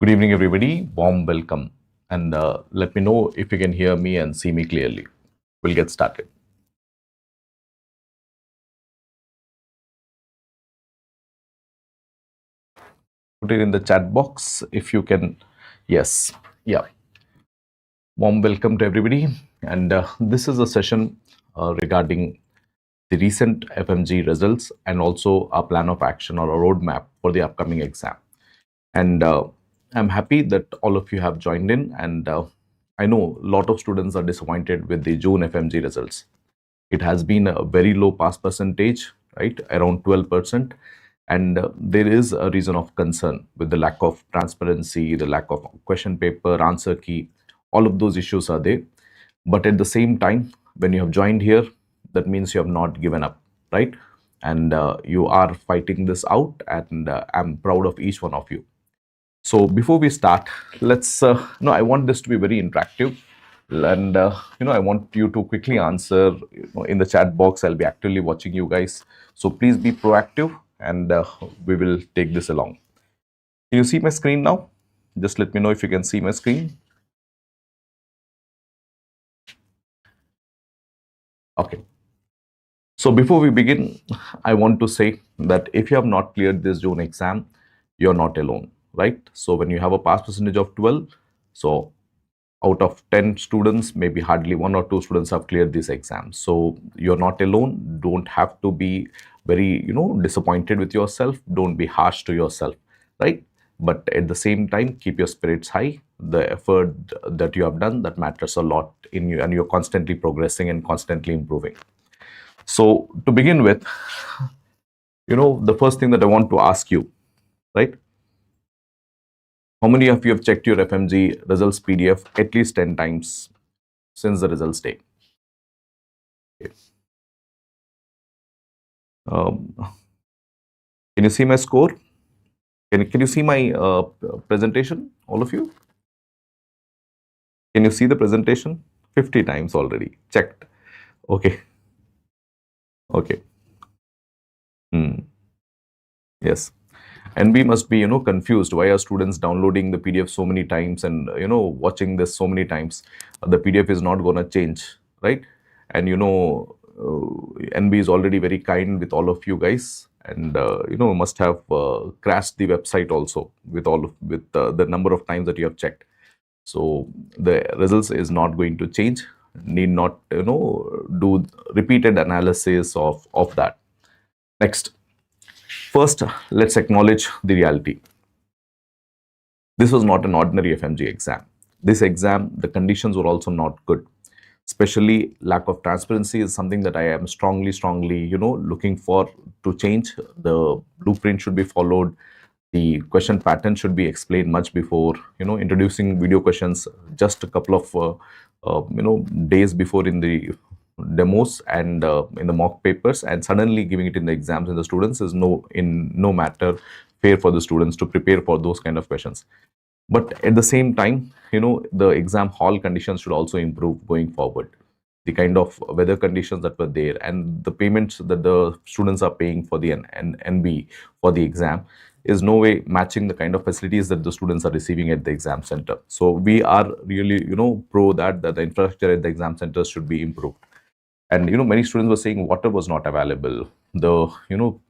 Good evening, everybody. Warm welcome. And let me know if you can hear me and see me clearly. We'll get started. Put it in the chat box if you can. Yes. Yeah. Warm welcome to everybody. And this is a session regarding the recent FMG results and also a plan of action or a roadmap for the upcoming exam. And I'm happy that all of you have joined in. And I know a lot of students are disappointed with the June FMG results. It has been a very low pass percentage, right, around 12%. And there is a reason of concern with the lack of transparency, the lack of question paper, answer key, all of those issues are there. But at the same time, when you have joined here, that means you have not given up, right? And you are fighting this out, and I'm proud of each one of you. So before we start, let's, I want this to be very interactive. And, I want you to quickly answer in the chat box. I'll be actively watching you guys. So please be proactive and we will take this along. Can you see my screen now? Just let me know if you can see my screen. Okay. So before we begin, I want to say that if you have not cleared this June exam, you're not alone, right? So when you have a pass percentage of 12, so out of 10 students, maybe hardly 1 or 2 students have cleared this exam. So you're not alone. Don't have to be very, disappointed with yourself. Don't be harsh to yourself, right? But at the same time, keep your spirits high. The effort that you have done, that matters a lot in you, and you're constantly progressing and constantly improving. So to begin with, the first thing that I want to ask you, right? How many of you have checked your FMG results PDF at least 10 times since the results day? Okay. Can you see my score? Can you see my presentation, all of you? Can you see the presentation? 50 times already checked. Okay. Okay. Yes. And we must be, confused. Why are students downloading the PDF so many times and, watching this so many times? The PDF is not going to change, right? And, NB is already very kind with all of you guys. And, must have crashed the website also with the number of times that you have checked. So the results is not going to change. Need not, do repeated analysis of that. Next. First, let's acknowledge the reality. This was not an ordinary FMG exam. This exam, the conditions were also not good. Especially lack of transparency is something that I am strongly, looking for to change. The blueprint should be followed. The question pattern should be explained much before, introducing video questions just a couple of, days before in the demos and in the mock papers, and suddenly giving it in the exams in the students is no matter fair for the students to prepare for those kind of questions. But at the same time, the exam hall conditions should also improve going forward. The kind of weather conditions that were there and the payments that the students are paying for the NB for the exam is no way matching the kind of facilities that the students are receiving at the exam center. So we are really, pro that the infrastructure at the exam centers should be improved. And many students were saying water was not available. The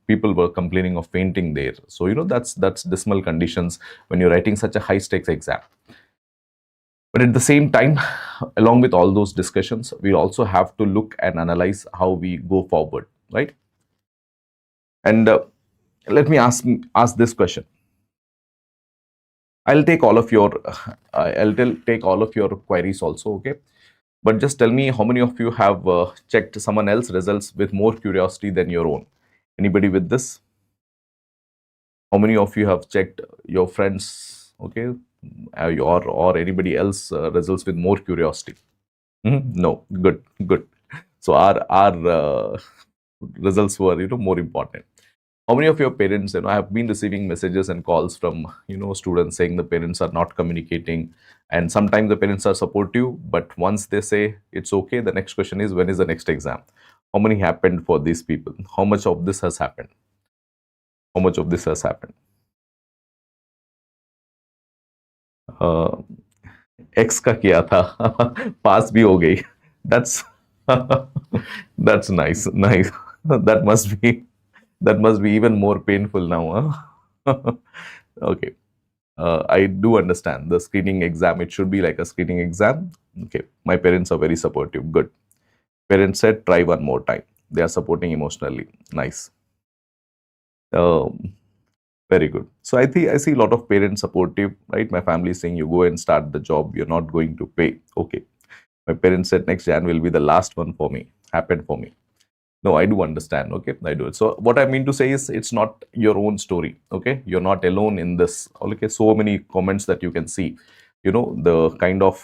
people were complaining of fainting there. So that's dismal conditions when you're writing such a high stakes exam. But at the same time, along with all those discussions, we also have to look and analyze how we go forward, right? And let me ask this question. I'll take all of your queries also, okay? But just tell me how many of you have checked someone else's results with more curiosity than your own? Anybody with this? How many of you have checked your friends, okay, or anybody else results with more curiosity? No, good. So our results were more important. How many of your parents, I have been receiving messages and calls from students saying the parents are not communicating, and sometimes the parents are supportive, but once they say it's okay, the next question is, when is the next exam? How many happened for these people? How much of this has happened? How much of this has happened? uh, x का किया था पास भी हो गई that's that's nice that must be even more painful now huh? Okay. I do understand the screening exam. It should be like a screening exam. Okay. My parents are very supportive. Good. Parents said, try one more time. They are supporting emotionally. Nice. Um, Very good. So I think I see a lot of parents supportive, right? My family is saying, you go and start the job. You're not going to pay. Okay. My parents said next Jan will be the last one for me. Happened for me. No, I do understand. Okay, I do it. So what I mean to say is, it's not your own story. Okay, you're not alone in this. Okay, so many comments that you can see. The kind of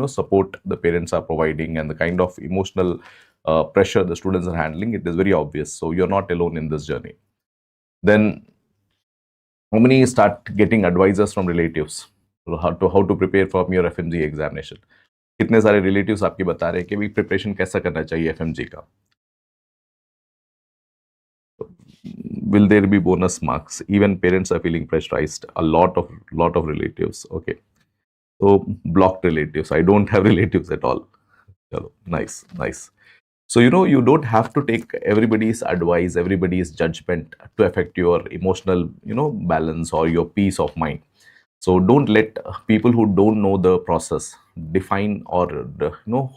support the parents are providing and the kind of emotional pressure the students are handling. It is very obvious. So you're not alone in this journey. Then how many start getting advisors from relatives how to prepare for your FMG examination? कितने सारे relatives आपके बता रहे हैं कि भी preparation कैसा करना चाहिए एफएमजी का? Will there be bonus marks? Even parents are feeling pressurized. A lot of relatives. Okay, so blocked relatives. I don't have relatives at all. Chalo, nice. So you don't have to take everybody's advice, everybody's judgment to affect your emotional balance or your peace of mind. So don't let people who don't know the process define or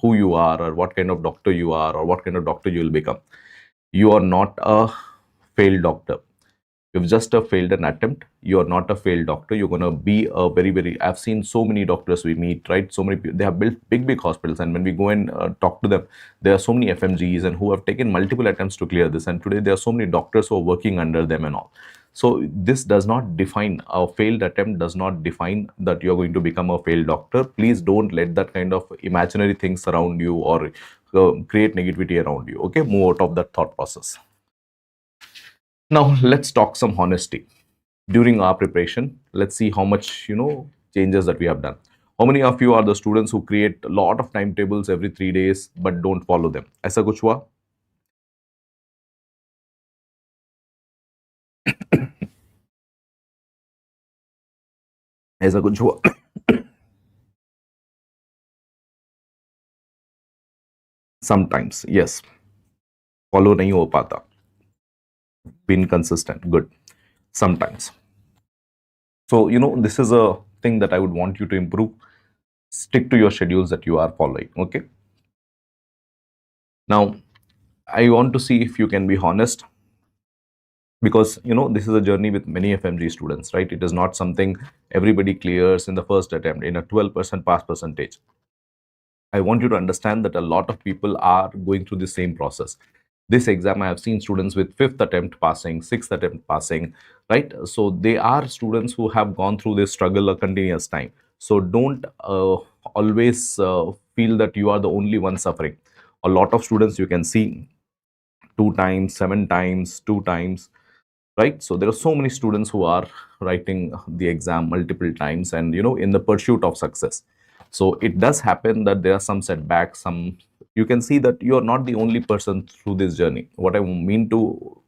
who you are or what kind of doctor you are or what kind of doctor you will become. You are not a failed doctor. You've just failed an attempt. You're not a failed doctor. You're going to be a very. I've seen so many doctors we meet, right? So many. They have built big hospitals, and when we go and talk to them, there are so many FMGs and who have taken multiple attempts to clear this. And today there are so many doctors who are working under them and all. So this does not define a failed attempt. Does not define that you're going to become a failed doctor. Please don't let that kind of imaginary things surround you or create negativity around you. Okay, move out of that thought process. Now let's talk some honesty. During our preparation, let's see how much changes that we have done. How many of you are the students who create a lot of timetables every 3 days but don't follow them? ऐसा कुछ हुआ? ऐसा कुछ हुआ? Sometimes, yes. Follow नहीं हो पाता. Be inconsistent. Good. Sometimes. So this is a thing that I would want you to improve. Stick to your schedules that you are following. Okay. Now, I want to see if you can be honest, because this is a journey with many FMG students, right? It is not something everybody clears in the first attempt in a 12% pass percentage. I want you to understand that a lot of people are going through the same process. This exam, I have seen students with 5th attempt passing, 6th attempt passing, right? So they are students who have gone through this struggle a continuous time. So don't always feel that you are the only one suffering. A lot of students you can see 2 times, 7 times, 2 times, right? So there are so many students who are writing the exam multiple times and in the pursuit of success. So it does happen that there are some setbacks, some you can see that you are not the only person through this journey. What I mean to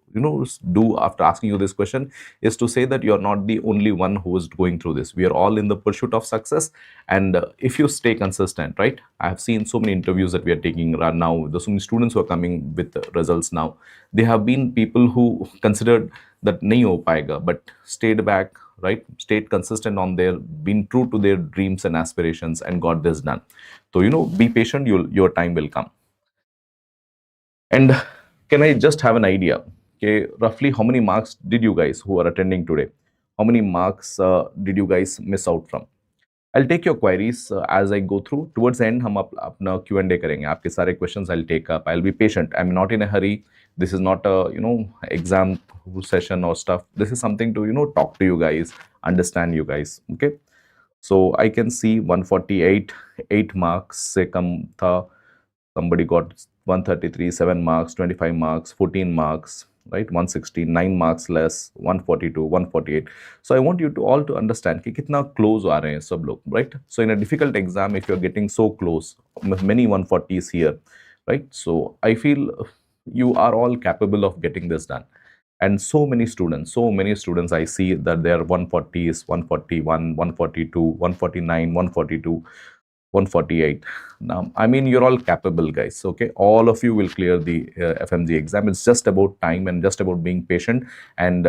do after asking you this question is to say that you're not the only one who is going through this. We are all in the pursuit of success, and if you stay consistent, right? I have seen so many interviews that we are taking right now. There's so many students who are coming with results now. They have been people who considered that nahi ho paega, but stayed back, right? Stayed consistent on their, been true to their dreams and aspirations and got this done. So be patient, your time will come. And can I just have an idea? Okay, roughly how many marks did you guys who are attending today? How many marks did you guys miss out from? I'll take your queries as I go through. Towards the end, हम अपना Q&A करेंगे. आपके सारे questions I'll take up. I'll be patient. I'm not in a hurry. This is not a exam session or stuff. This is something to talk to you guys, understand you guys. Okay. So I can see 148, 8 marks से कम था. Somebody got 133, 7 marks, 25 marks, 14 marks, right? 160, 9 marks less, 142, 148. So I want you to all to understand कि कितना close आ रहे हैं सब लोग, right? So in a difficult exam, if you're getting so close, many 140s here, right? So I feel you are all capable of getting this done. And so many students I see that they are 140s, 141, 142, 149, 142, 148. Now, I mean, you're all capable guys. Okay, all of you will clear the FMG exam. It's just about time and just about being patient and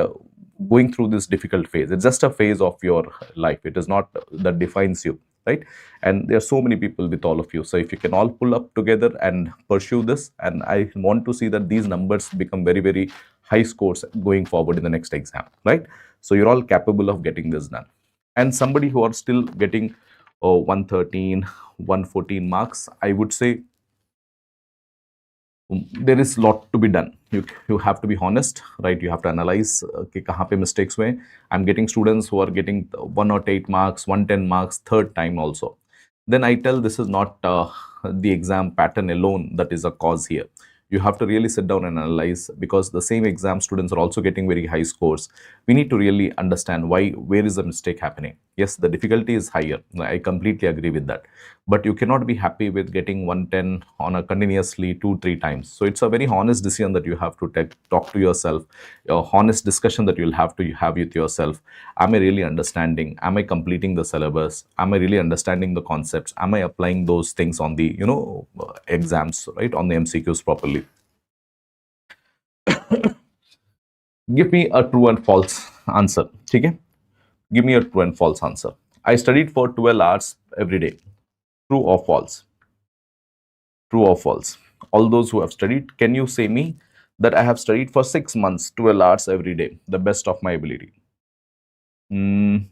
going through this difficult phase. It's just a phase of your life. It is not that defines you, right? And there are so many people with all of you. So if you can all pull up together and pursue this, and I want to see that these numbers become very, very high scores going forward in the next exam, right? So you're all capable of getting this done. And somebody who are still getting 113, 114 marks, I would say there is lot to be done. You have to be honest, right? You have to analyze कि कहाँ पे mistakes हुए. I'm getting students who are getting 108 marks, 110 marks, third time also. Then I tell this is not the exam pattern alone that is a cause here. You have to really sit down and analyze, because the same exam students are also getting very high scores. We need to really understand why, where is the mistake happening. Yes, the difficulty is higher. I completely agree with that. But you cannot be happy with getting 110 on a continuously 2 3 times. So it's a very honest decision that you have to talk to yourself, a honest discussion that you'll have to have with yourself. Am I really understanding? Am I completing the syllabus? Am I really understanding the concepts? Am I applying those things on the exams, right, on the MCQs properly? Give me a true and false answer. Okay, give me a true and false answer. I studied for 12 hours every day. True or false? True or false? All those who have studied, can you say me that I have studied for 6 months, 12 hours every day, the best of my ability? Mm,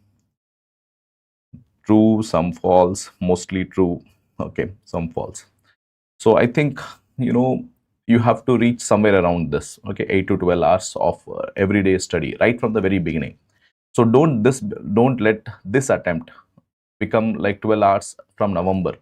true, some false, mostly true. Okay, some false. So I think, you have to reach somewhere around this, okay, 8 to 12 hours of everyday study right from the very beginning. So don't let this attempt become like 12 hours from November.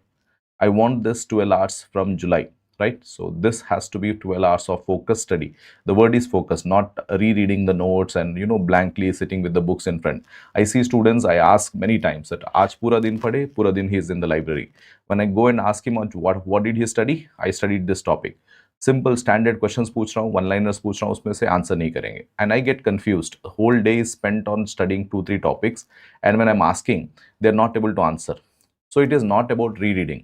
I want this 12 hours from July, right? So this has to be 12 hours of focused study. The word is focus, not rereading the notes and blankly sitting with the books in front. I see students, I ask many times that aaj pura din padhe, pura din he is in the library. When I go and ask him what did he study, I studied this topic. Simple standard questions पूछ रहा हूँ, one liners पूछ रहा हूँ, उसमें से answer नहीं करेंगे. And I get confused. The whole day is spent on studying 2 3 topics, and when I'm asking, they're not able to answer. So it is not about rereading.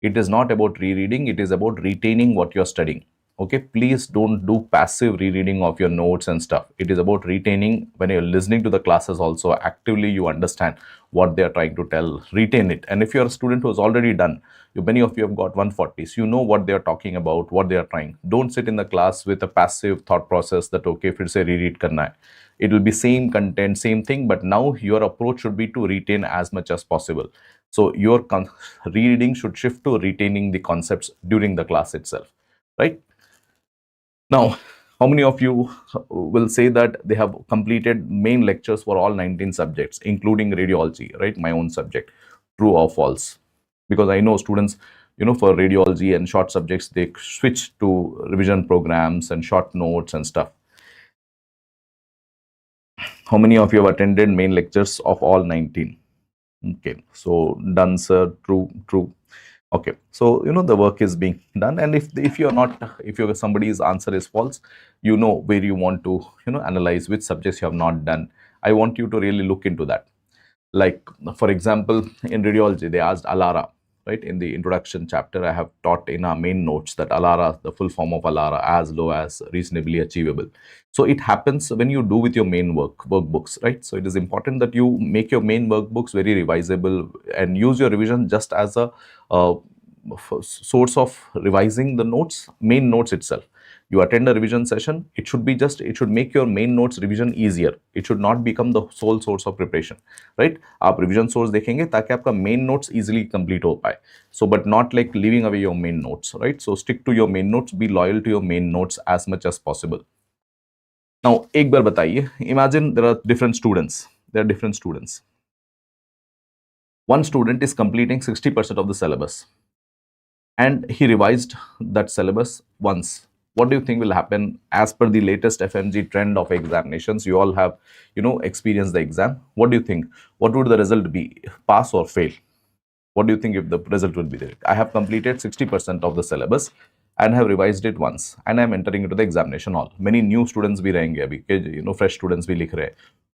It is not about rereading. It is about retaining what you're studying. Okay, please don't do passive rereading of your notes and stuff. It is about retaining. When you're listening to the classes also, actively you understand what they are trying to tell. Retain it. And if you're a student who has already done, many of you have got 140s, you know what they are talking about, what they are trying. Don't sit in the class with a passive thought process that okay, if it's a reread karna hai, it will be same content, same thing, but now your approach should be to retain as much as possible. So your reading should shift to retaining the concepts during the class itself, right? Now, how many of you will say that they have completed main lectures for all 19 subjects, including radiology, right? My own subject. True or false? Because I know students, for radiology and short subjects, they switch to revision programs and short notes and stuff. How many of you have attended main lectures of all 19? Okay, so done, sir. True, true. Okay, so the work is being done, and if you're not, if your somebody's answer is false, you know where you want to analyze which subjects you have not done. I want you to really look into that. Like, for example, in radiology, they asked ALARA, right? In the introduction chapter, I have taught in our main notes that ALARA, the full form of ALARA, as low as reasonably achievable. So it happens when you do with your main workbooks, right? So it is important that you make your main workbooks very revisable and use your revision just as a source of revising the notes, main notes itself. You attend a revision session, it should make your main notes revision easier. It should not become the sole source of preparation, right? आप revision source देखेंगे ताकि आपका main notes easily complete हो पाए. So but not like leaving away your main notes, right? So stick to your main notes, be loyal to your main notes as much as possible. Now एक बार बताइए, imagine there are different students. One student is completing 60% of the syllabus and he revised that syllabus once. What do you think will happen as per the latest FMG trend of examinations? You all have, experienced the exam. What do you think? What would the result be? Pass or fail? What do you think if the result would be there? I have completed 60% of the syllabus. and have revised it once, and I'm entering into the examination hall. Many new students भी रहेंगे अभी के, fresh students भी लिख रहे हैं.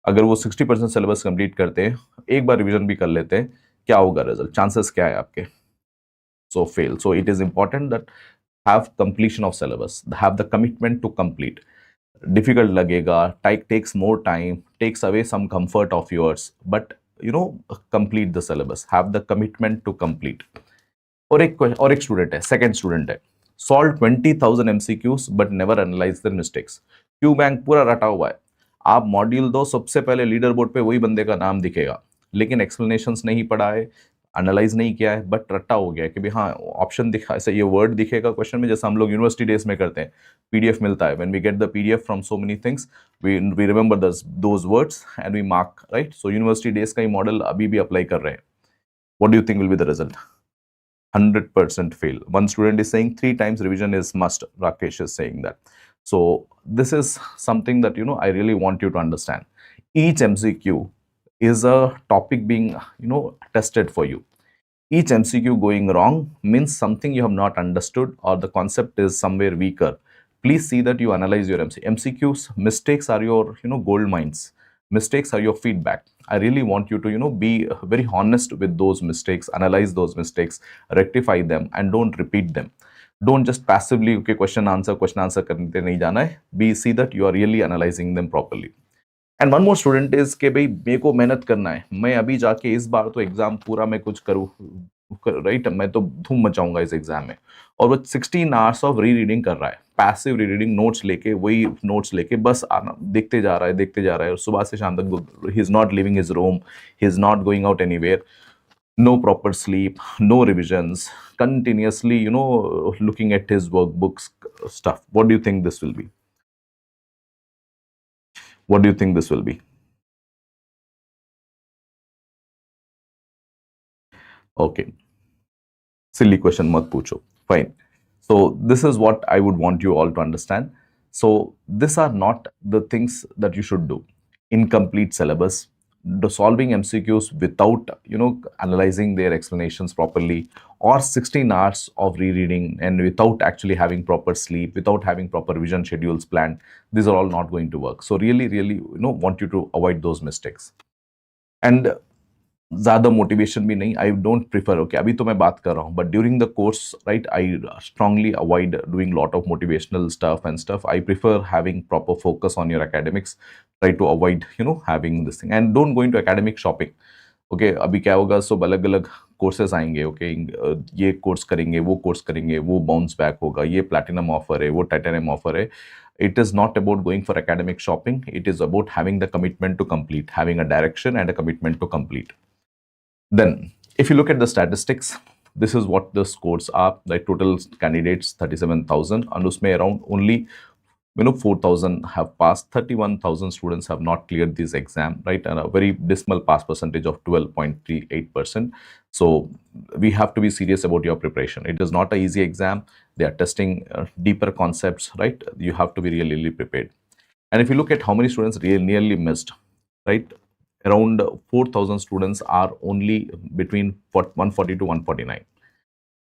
अगर वो 60% सिलेबस कंप्लीट करते हैं, एक बार रिवीजन भी कर लेते हैं, क्या होगा रिजल्ट, चांसेस क्या है आपके? So fail. So it is important that have completion of syllabus, have the commitment to complete. Difficult lagega, takes more time, takes away some comfort of yours, but complete the syllabus, have the commitment to complete. और एक student है, second student है, solve 20,000 MCQs but never analyse their mistakes. Q bank पूरा रटा हुआ है, आप module दो, सबसे पहले लीडर बोर्ड पे वही बंदे का नाम दिखेगा, लेकिन एक्सप्लेनेशंस नहीं पढ़ा है, एनालाइज नहीं किया है, बट रट्टा हो गया है कि भाई हाँ ऑप्शन दिखा, ऐसे ये वर्ड दिखेगा क्वेश्चन में, जैसे हम लोग यूनिवर्सिटी डेज में करते हैं, पीडीएफ मिलता है, when we get the PDF from so many things, we remember those words and we mark, right? So university days का ही मॉडल अभी भी अप्लाई कर रहे हैं. What do you think will be the result? 100% fail. One student is saying 3 times revision is must. Rakesh is saying that. So this is something that I really want you to understand. Each MCQ is a topic being tested for you. Each MCQ going wrong means something you have not understood or the concept is somewhere weaker. Please see that you analyze your MCQs. Mistakes are your gold mines. Mistakes are your feedback. I really want you to be very honest with those mistakes, analyze those mistakes, rectify them, and don't repeat them. Don't just passively question answer करते नहीं जाना है. Be see that you are really analyzing them properly. And one more student is कि भाई मेरे को मेहनत करना है, मैं अभी जाके इस बार तो एग्जाम पूरा मैं कुछ करूँ, राइट? मैं तो धूम मचाऊंगा इस एग्जाम में, और वो 16 आवर्स ऑफ री रीडिंग कर रहा है, पैसिव री रीडिंग, नोट्स लेके, वही नोट्स लेके बस आना, देखते जा रहा है, और सुबह से शाम तक he is not living his room, he is not going out anywhere, no proper sleep, no revisions, continuously looking at his workbooks stuff. What do you think this will be? What do you think this will be? Okay, silly question mat pucho. Fine. So this is what I would want you all to understand. So these are not the things that you should do. Incomplete syllabus, the solving MCQs without analyzing their explanations properly, or 16 hours of rereading and without actually having proper sleep, without having proper revision schedules planned. These are all not going to work. So really want you to avoid those mistakes. And ज़्यादा motivation भी नहीं, I don't prefer, okay अभी तो मैं बात कर रहा हूँ, but during the course, right, I strongly avoid doing lot of motivational stuff and stuff. I prefer having proper focus on your academics, try to avoid having this thing, and don't going to academic shopping. Okay अभी क्या होगा, सब अलग अलग courses आएंगे, okay ये course करेंगे, वो बाउंस बैक होगा, ये प्लैटिनम ऑफर है, वो टाइटेनियम ऑफर है. It is not about going for academic shopping. It is about having the commitment to complete, having a direction and a commitment to complete. Then, if you look at the statistics, this is what the scores are. The total candidates 37,000, and usme around only 4,000 have passed. 31,000 students have not cleared this exam, right? And a very dismal pass percentage of 12.38%. So we have to be serious about your preparation. It is not an easy exam. They are testing deeper concepts, right? You have to be really prepared. And if you look at how many students really nearly missed, right? Around 4,000 students are only between 140 to 149.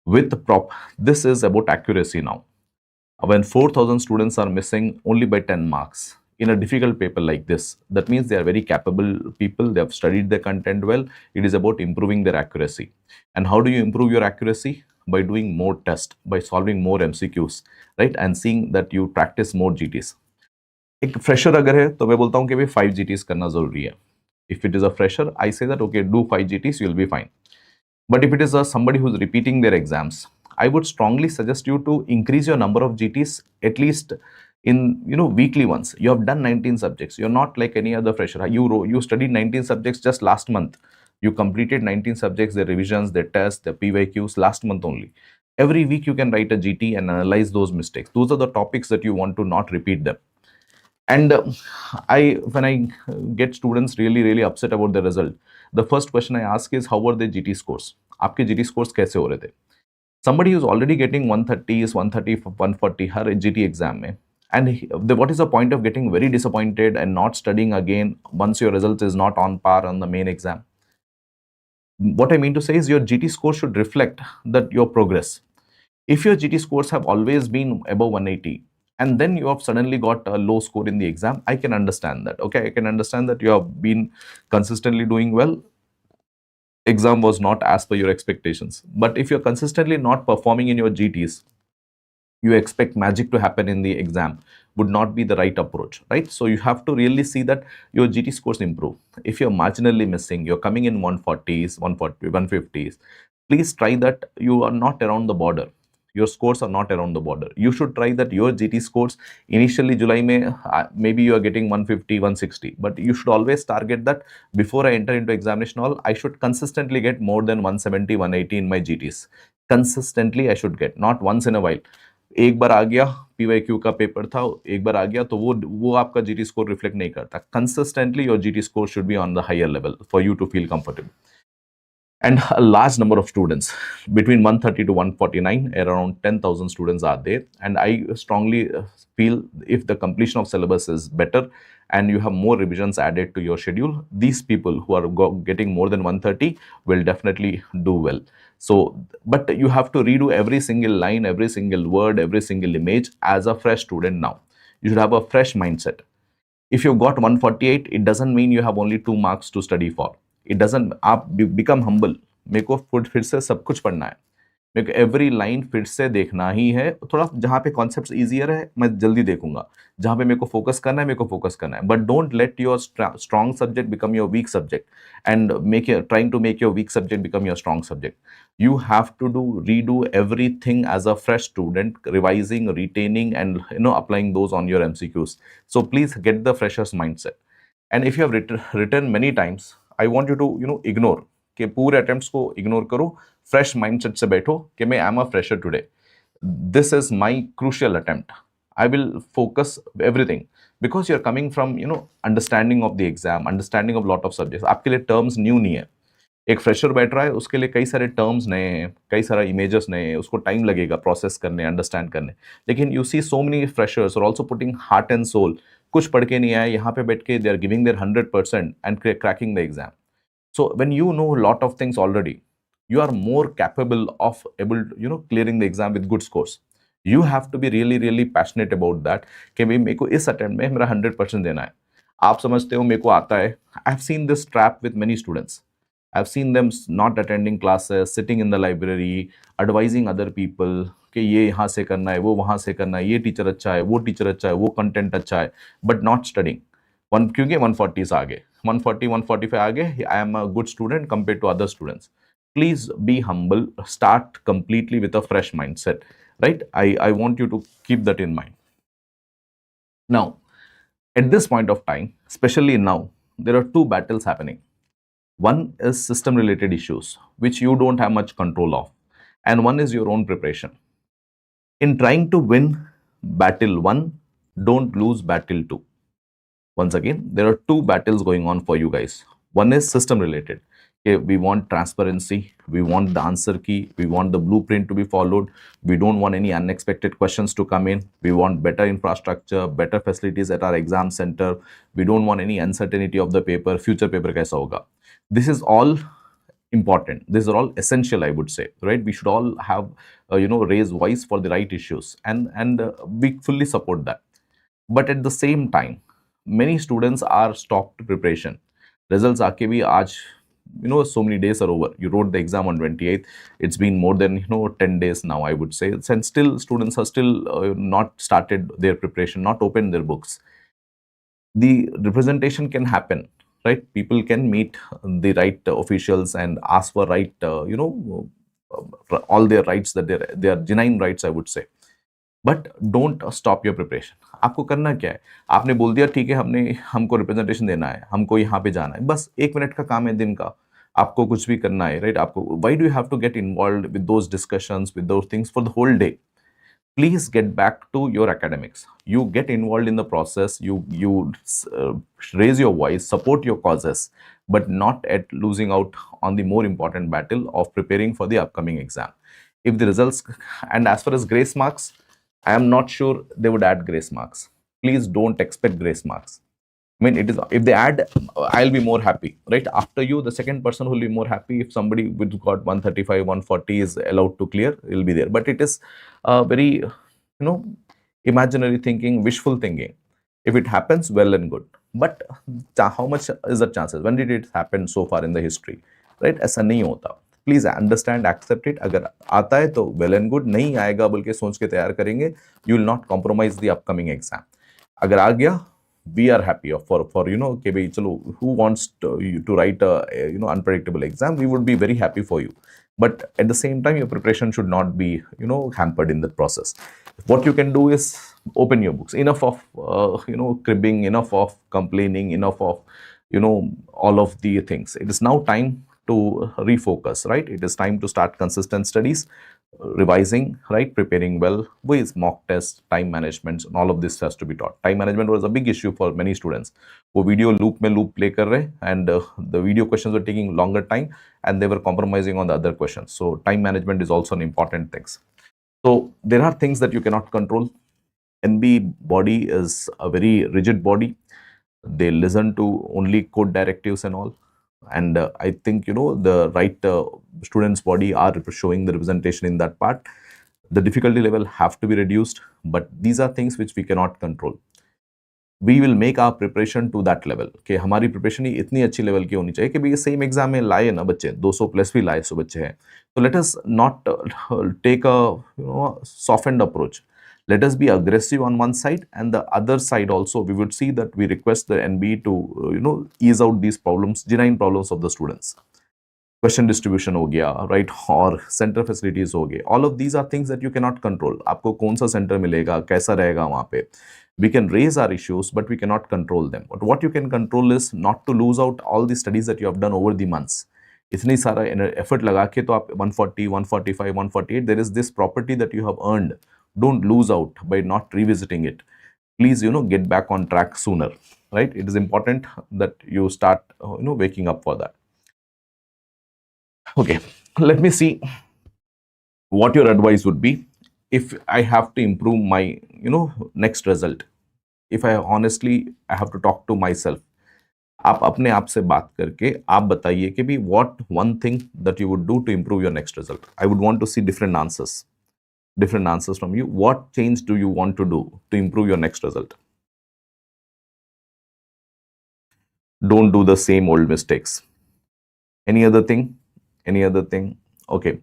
With the this is about accuracy now. When 4,000 students are missing only by 10 marks in a difficult paper like this, that means they are very capable people. They have studied the content well. It is about improving their accuracy. And how do you improve your accuracy? By doing more tests, by solving more MCQs, right? And seeing that you practice more GTs. एक fresher अगर है तो मैं बोलता हूँ कि भाई 5 GTs करना जरूरी है. If it is a fresher, I say that okay, do 5 GTs, you'll be fine. But if it is somebody who's repeating their exams, I would strongly suggest you to increase your number of GTs at least in weekly ones. You have done 19 subjects. You're not like any other fresher. You studied 19 subjects just last month. You completed 19 subjects, their revisions, their tests, their PYQs last month only. Every week you can write a GT and analyze those mistakes. Those are the topics that you want to not repeat them. And when I get students really upset about the result, the first question I ask is, how were their GT scores? आपके GT scores कैसे हो रहे थे? Somebody who's already getting 130 is 130, 140 her GT exam में, and what is the point of getting very disappointed and not studying again once your result is not on par on the main exam? What I mean to say is your GT score should reflect that your progress. If your GT scores have always been above 180, and then you have suddenly got a low score in the exam, I can understand that. Okay, I can understand that you have been consistently doing well. Exam was not as per your expectations. But if you're consistently not performing in your GTs, you expect magic to happen in the exam would not be the right approach, right? So you have to really see that your GT scores improve. If you're marginally missing, you're coming in 140s, 140, 150s, please try that you are not around the border. Your scores are not around the border. You should try that your GT scores initially July may maybe you are getting 150, 160, but you should always target that before I enter into examination hall, I should consistently get more than 170, 180 in my GTs. Consistently I should get, not once in a while. एक बार आ गया, PYQ का paper था, एक बार आ गया तो वो आपका GT score reflect नहीं करता. Consistently your GT score should be on the higher level for you to feel comfortable. And a large number of students, between 130 to 149, around 10,000 students are there. And I strongly feel if the completion of syllabus is better and you have more revisions added to your schedule, these people who are getting more than 130 will definitely do well. So, but you have to redo every single line, every single word, every single image as a fresh student now. You should have a fresh mindset. If you got 148, it doesn't mean you have only 2 marks to study for. It doesn't. आप become humble. मेरे को फिर से सब कुछ पढ़ना है. मेरे को एवरी लाइन फिर से देखना ही है. थोड़ा जहाँ पे कॉन्सेप्ट्स इजियर है मैं जल्दी देखूंगा. जहाँ पे मेरे को फोकस करना है मेरे को फोकस करना है. But don't let your strong subject become your weak subject and make trying to make your weak subject become your strong subject. You have to redo everything as a fresh student, revising, retaining, and applying those on your MCQs. So please get the freshers mindset. And if you have written many times, I want you to ignore कि पूरे attempts को ignore करो. Fresh mindset से बैठो कि मैं am a fresher today. This is my crucial attempt. I will focus everything because you're coming from understanding of the exam, understanding of lot of subjects. आपके लिए terms new नहीं है. एक फ्रेशर बैठ रहा है उसके लिए कई सारे टर्म्स नए हैं, कई सारा इमेजेस नए हैं, उसको टाइम लगेगा प्रोसेस करने, अंडरस्टैंड करने. लेकिन you see so many freshers और also putting heart and soul. कुछ पढ़ के नहीं आए, यहाँ पे बैठ के they are giving their 100% and cracking the exam. So when you know lot of things already, you are more capable of able clearing the exam with good scores. You have to be really really passionate about that कि भाई मेरे को इस attempt में मेरा 100% देना है. आप समझते हो मेरे को आता है. I have seen this trap with many students. I've seen them not attending classes, sitting in the library, advising other people कि ये यहाँ से करना है, वो वहाँ से करना है, ये टीचर अच्छा है, वो टीचर अच्छा है, वो कंटेंट अच्छा है, बट नॉट स्टडिंग. क्योंकि 140 आगे, 140, 145 आगे, I am a good student compare to other students. Please be humble, start completely with a fresh mindset, right? I want you to keep that in mind. Now, at this point of time, especially now, there are two battles happening. One is system related issues, which you don't have much control of, and one is your own preparation. In trying to win battle one, don't lose battle two. Once again, there are two battles going on for you guys. One is system related. Okay, we want transparency, we want the answer key, we want the blueprint to be followed, we don't want any unexpected questions to come in, we want better infrastructure, better facilities at our exam center, we don't want any uncertainty of the paper, future paper kaisa hoga. This is all important. These are all essential, I would say, right? We should all have raise voice for the right issues, and we fully support that. But at the same time, many students are stopped preparation. Results aake bhi aaj, so many days are over. You wrote the exam on 28th. It's been more than 10 days now, I would say, and still students are still not started their preparation, not opened their books. The representation can happen, right? People can meet the right officials and ask for right all their rights, that they are genuine rights, I would say. But don't stop your preparation. आपको करना क्या है? आपने बोल दिया ठीक है, हमको रिप्रेजेंटेशन देना है, हमको यहाँ पे जाना है, बस 1 मिनट का काम है दिन का. आपको कुछ भी करना है, राइट? आपको why do you have to get involve with those discussions, with those things for the whole day? Please get back to your academics. You get involved in the process, you raise your voice, support your causes, but not at losing out on the more important battle of preparing for the upcoming exam. If the results, and as far as grace marks, I am not sure they would add grace marks. Please don't expect grace marks. I mean, it is, if they add, I'll be more happy, right? After you, the second person who will be more happy if somebody with got 135, 140 is allowed to clear, will be there. But it is very, imaginary thinking, wishful thinking. If it happens, well and good. But how much is the chances? When did it happen so far in the history, right? ऐसा नहीं होता. Please understand, accept it. अगर आता है तो well and good, नहीं आएगा बोल के सोच के तैयार करेंगे. You will not compromise the upcoming exam. अगर आ गया, we are happy for कि भाई चलो, who wants to write a unpredictable exam, we would be very happy for you. But at the same time, your preparation should not be hampered in the process. What you can do is open your books. Enough of cribbing, enough of complaining, enough of all of the things. It is now time to refocus, right? It is time to start consistent studies, revising, right? Preparing well with mock tests, time management, and all of this has to be taught. Time management was a big issue for many students. वो video loop में loop play कर रहे, and the video questions were taking longer time, and they were compromising on the other questions. So time management is also an important thing. So there are things that you cannot control. NB body is a very rigid body. They listen to only code directives and all. And I think the right students body are showing the representation in that part. The difficulty level have to be reduced, but these are things which we cannot control. We will make our preparation to that level कि हमारी preparation ही इतनी अच्छी level की होनी चाहिए कि भाई same exam में लाए ना बच्चे 200 plus भी लाए 100 बच्चे हैं. So let us not take a softened approach. Let us be aggressive on one side, and the other side also we would see that we request the NB to ease out these problems, genuine problems of the students. Question distribution हो गया, right? और center facilities हो गए. All of these are things that you cannot control. आपको कौन सा center मिलेगा, कैसा रहेगा वहाँ पे. We can raise our issues, but we cannot control them. But what you can control is not to lose out all the studies that you have done over the months. इतनी सारा effort लगा के तो आप 140, 145, 148, there is this property that you have earned. Don't lose out by not revisiting it. Please, get back on track sooner, right? It is important that you start, waking up for that. Okay, let me see what your advice would be if I have to improve my, next result. If I honestly, I have to talk to myself. आप अपने आप से बात करके आप बताइए कि भी what one thing that you would do to improve your next result. I would want to see different answers from you. What change do you want to do to improve your next result? Don't do the same old mistakes. Any other thing? Okay.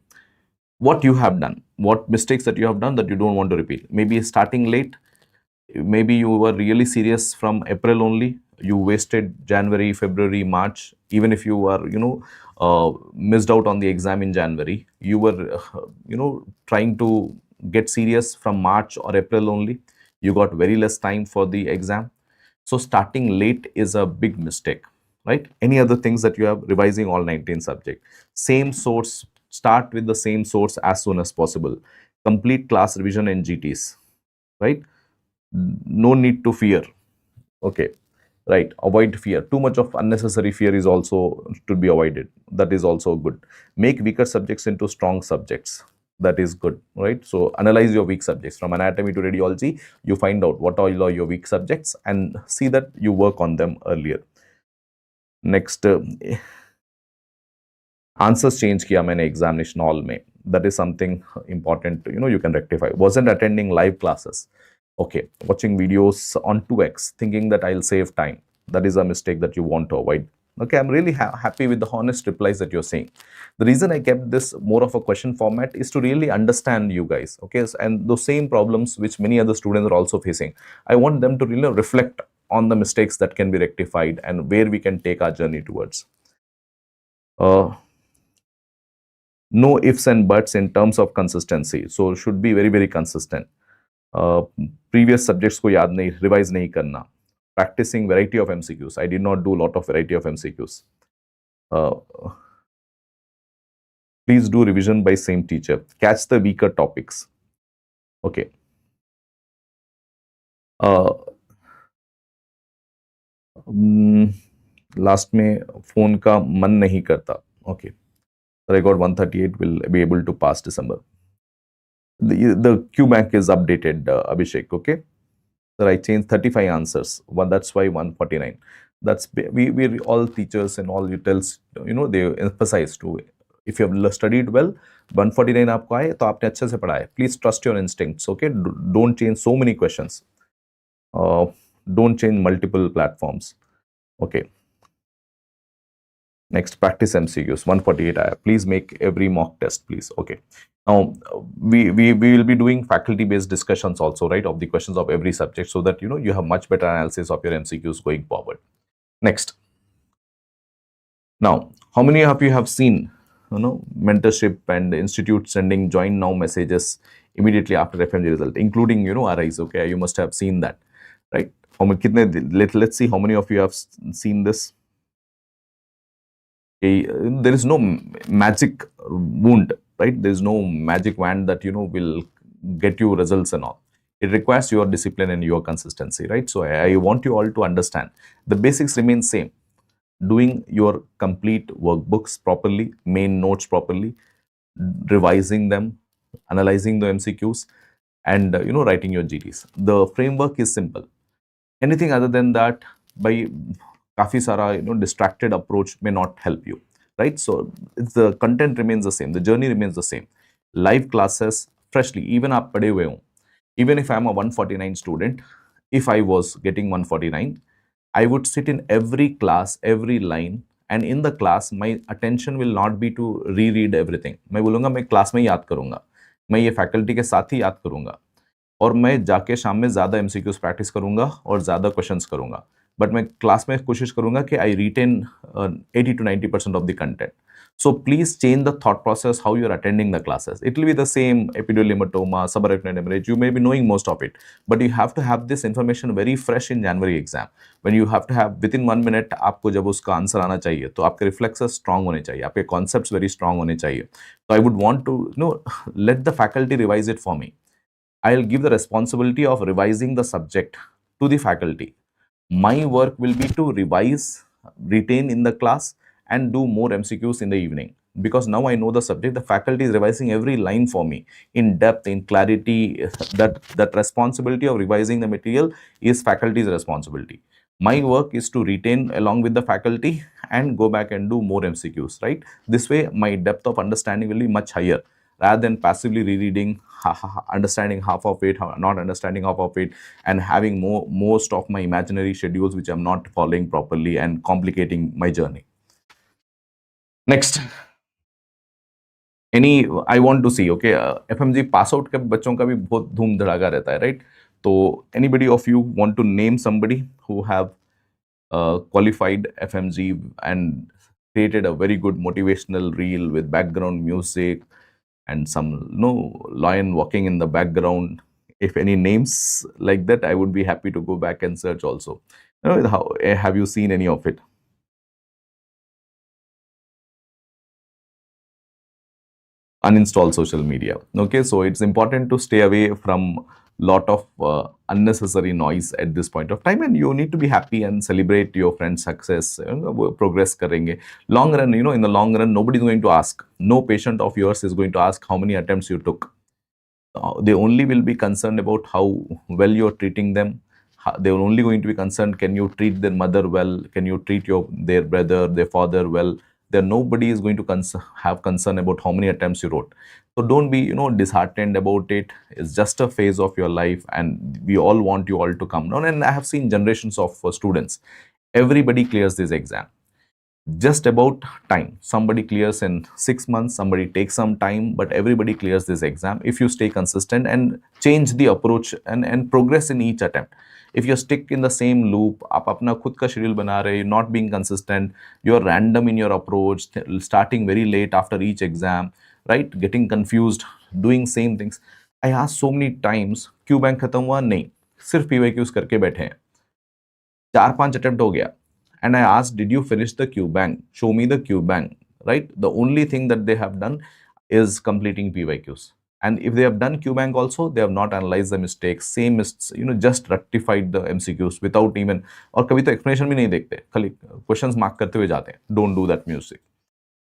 What you have done, what mistakes that you have done that you don't want to repeat. Maybe starting late. Maybe you were really serious from April only. You wasted January, February, March. Even if you were, missed out on the exam in January, you were, trying to get serious from March or April only. You got very less time for the exam. So starting late is a big mistake, right? Any other things that you have, revising all 19 subject. Same source, start with the same source as soon as possible. Complete class revision and GTs, right? No need to fear. Okay, right? Avoid fear. Too much of unnecessary fear is also to be avoided. That is also good. Make weaker subjects into strong subjects. That is good, right? So analyze your weak subjects from anatomy to radiology. You find out what all are your weak subjects and see that you work on them earlier. Next, answers change किया मैंने examination hall में. That is something important. You can rectify. Wasn't attending live classes. Okay, watching videos on 2x, thinking that I'll save time. That is a mistake that you want to avoid. Okay, I'm really happy with the honest replies that you're saying. The reason I kept this more of a question format is to really understand you guys, okay? And those same problems which many other students are also facing, I want them to really reflect on the mistakes that can be rectified and where we can take our journey towards. No ifs and buts in terms of consistency. So should be very, very consistent. Previous subjects को याद नहीं, revise नहीं करना. Practicing variety of MCQs. I did not do a lot of variety of MCQs. Please do revision by same teacher. Catch the weaker topics. Okay. Last में phone का मन नहीं करता. Okay. So I got 138. Will be able to pass December. The Q bank is updated, Abhishek. Okay. Sir, I changed 35 answers. One, that's why 149. That's we all teachers and all utils, they emphasize to, if you have studied well, 149 आपको आए तो आपने अच्छे से पढ़ा है. Please trust your instincts. Okay, don't change so many questions. Uh, don't change multiple platforms. Okay. Next, practice MCQs. 148 आया. Please make every mock test, please. Okay. Now, we will be doing faculty-based discussions also, right, of the questions of every subject, so that you have much better analysis of your MCQs going forward. Next. Now, how many of you have seen, mentorship and institute sending join now messages immediately after FMG result, including, RIs? Okay, you must have seen that, right? Let's see how many of you have seen this. There is no magic wound, right? There is no magic wand that will get you results and all. It requires your discipline and your consistency, right? So I want you all to understand the basics remain same. Doing your complete workbooks properly, main notes properly, revising them, analyzing the MCQs, and writing your GDs. The framework is simple. Anything other than that, by काफी सारा distracted approach may not help you, right? So the content remains the same, the journey remains the same. Live classes freshly, even आप पढ़े हुए हों, even if I'm a 149 student, if I was getting 149, I would sit in every class, every line, and in the class my attention will not be to reread everything. मैं बोलूँगा मैं class में ही याद करूँगा, मैं ये फैकल्टी के साथ ही याद करूँगा, और मैं जाके शाम में ज़्यादा एमसीक्यूज प्रैक्टिस करूँगा और ज़्यादा क्वेश्चंस करूँगा. बट मैं क्लास में कोशिश करूँगा कि आई retain 80 to 90% of the content. So please change the thought process how you're attending the classes. It will be the same epidural hematoma, subarachnoid hemorrhage. You may be knowing most of it, but you have to have this information very fresh in January exam. When you have to have within 1 minute, आपको जब उसका answer आना चाहिए, तो आपके reflexes strong होने चाहिए, आपके concepts very strong होने चाहिए. So I would want to let the faculty revise it for me. I'll give the responsibility of revising the subject to the faculty. My work will be to revise, retain in the class, and do more MCQs in the evening. Because now I know the subject, the faculty is revising every line for me in depth, in clarity. That responsibility of revising the material is faculty's responsibility. My work is to retain along with the faculty and go back and do more MCQs, right? This way, my depth of understanding will be much higher rather than passively rereading, understanding half of it, not understanding half of it, and having most of my imaginary schedules which I'm not following properly and complicating my journey. Next, I want to see, okay, FMG pass out के बच्चों का भी बहुत धूम धड़ाका रहता है, right? तो anybody of you want to name somebody who have qualified FMG and created a very good motivational reel with background music and some lion walking in the background? If any names like that, I would be happy to go back and search also. Have you seen any of it? Uninstall social media. Okay, so it's important to stay away from lot of unnecessary noise at this point of time, and you need to be happy and celebrate your friend's success. Progress karenge. Long run, in the long run, nobody is going to ask. No patient of yours is going to ask how many attempts you took. They only will be concerned about how well you're treating them. They're only going to be concerned, can you treat their mother well? Can you treat their brother, their father well? Nobody is going to have concern about how many attempts you wrote. So don't be, disheartened about it. It's just a phase of your life, and we all want you all to come down. And I have seen generations of students. Everybody clears this exam just about time. Somebody clears in 6 months, somebody takes some time, but everybody clears this exam if you stay consistent and change the approach and progress in each attempt. If you stick in the same loop, आप अपना खुद का schedule बना रहे, you're not being consistent, you're random in your approach, starting very late after each exam, right? Getting confused, doing same things. I asked so many times, Q bank खत्म हुआ? नहीं, सिर्फ PYQs करके बैठे हैं. 4-5 attempt हो गया. And I asked, did you finish the Q bank? Show me the Q bank, right? The only thing that they have done is completing PYQs. And if they have done Q bank also, they have not analyzed the mistakes. Same, just rectified the MCQs without even, और कभी तो explanation भी नहीं देखते, खाली questions mark करते हुए जाते हैं. Don't do that music.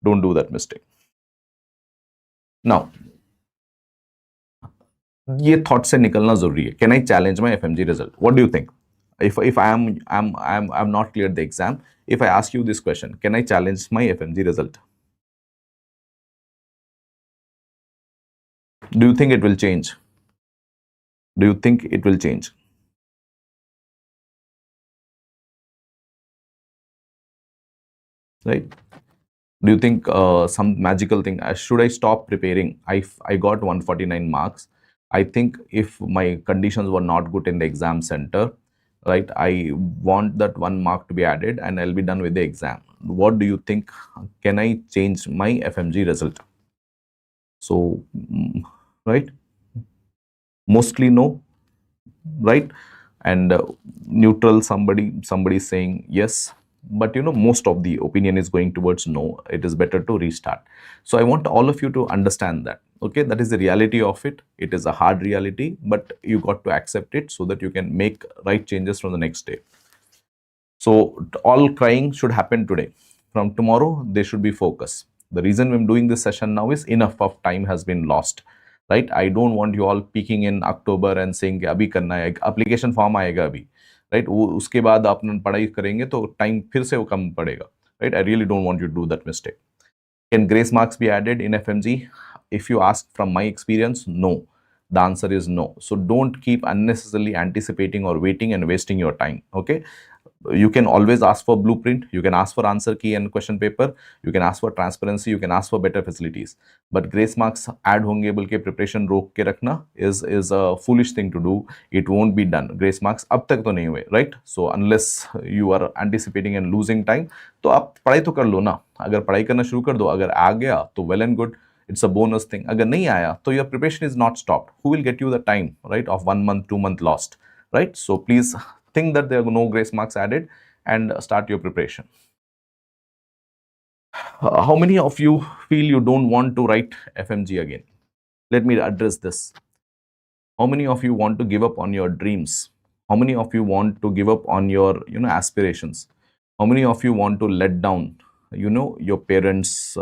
Don't do that mistake. Now, ये थॉट से निकलना जरूरी है. Can I challenge my FMG result? What do you think? If I'm not cleared the exam, if I ask you this question, can I challenge my FMG result? Do you think it will change? Do you think it will change? Right? Do you think some magical thing? Should I stop preparing? I got 149 marks. I think if my conditions were not good in the exam center, right? I want that 1 mark to be added, and I'll be done with the exam. What do you think? Can I change my FMG result? So, right? Mostly no, right? And neutral, somebody is saying yes, but most of the opinion is going towards no. It is better to restart. So I want all of you to understand that, okay, that is the reality of it. It is a hard reality, but you got to accept it so that you can make right changes from the next day. So all crying should happen today. From tomorrow, they should be focused. The reason I'm doing this session now is enough of time has been lost, right? I don't want you all peaking in October and saying कि अभी करना है, application form आएगा अभी, right? वो उसके बाद अपन पढ़ाई करेंगे तो time फिर से वो कम पड़ेगा, right? I really don't want you to do that mistake. Can grace marks be added in FMG? If you ask from my experience, no. The answer is no. So don't keep unnecessarily anticipating or waiting and wasting your time. Okay. You can always ask for blueprint, you can ask for answer key and question paper, you can ask for transparency, you can ask for better facilities, but grace marks add होंगे बोल के preparation रोक के रखना is a foolish thing to do. It won't be done. Grace marks अब तक तो नहीं हुए, right? So unless you are anticipating and losing time, तो आप पढ़ाई तो कर लो ना. अगर पढ़ाई करना शुरू कर दो, अगर आ गया तो well and good, it's a bonus thing. अगर नहीं आया तो your preparation is not stopped. Who will get you the time, right, of 1 month 2 month lost, right? So please think that there are no grace marks added and start your preparation. How many of you feel you don't want to write FMG again? Let me address this. How many of you want to give up on your dreams? How many of you want to give up on your aspirations? How many of you want to let down your parents'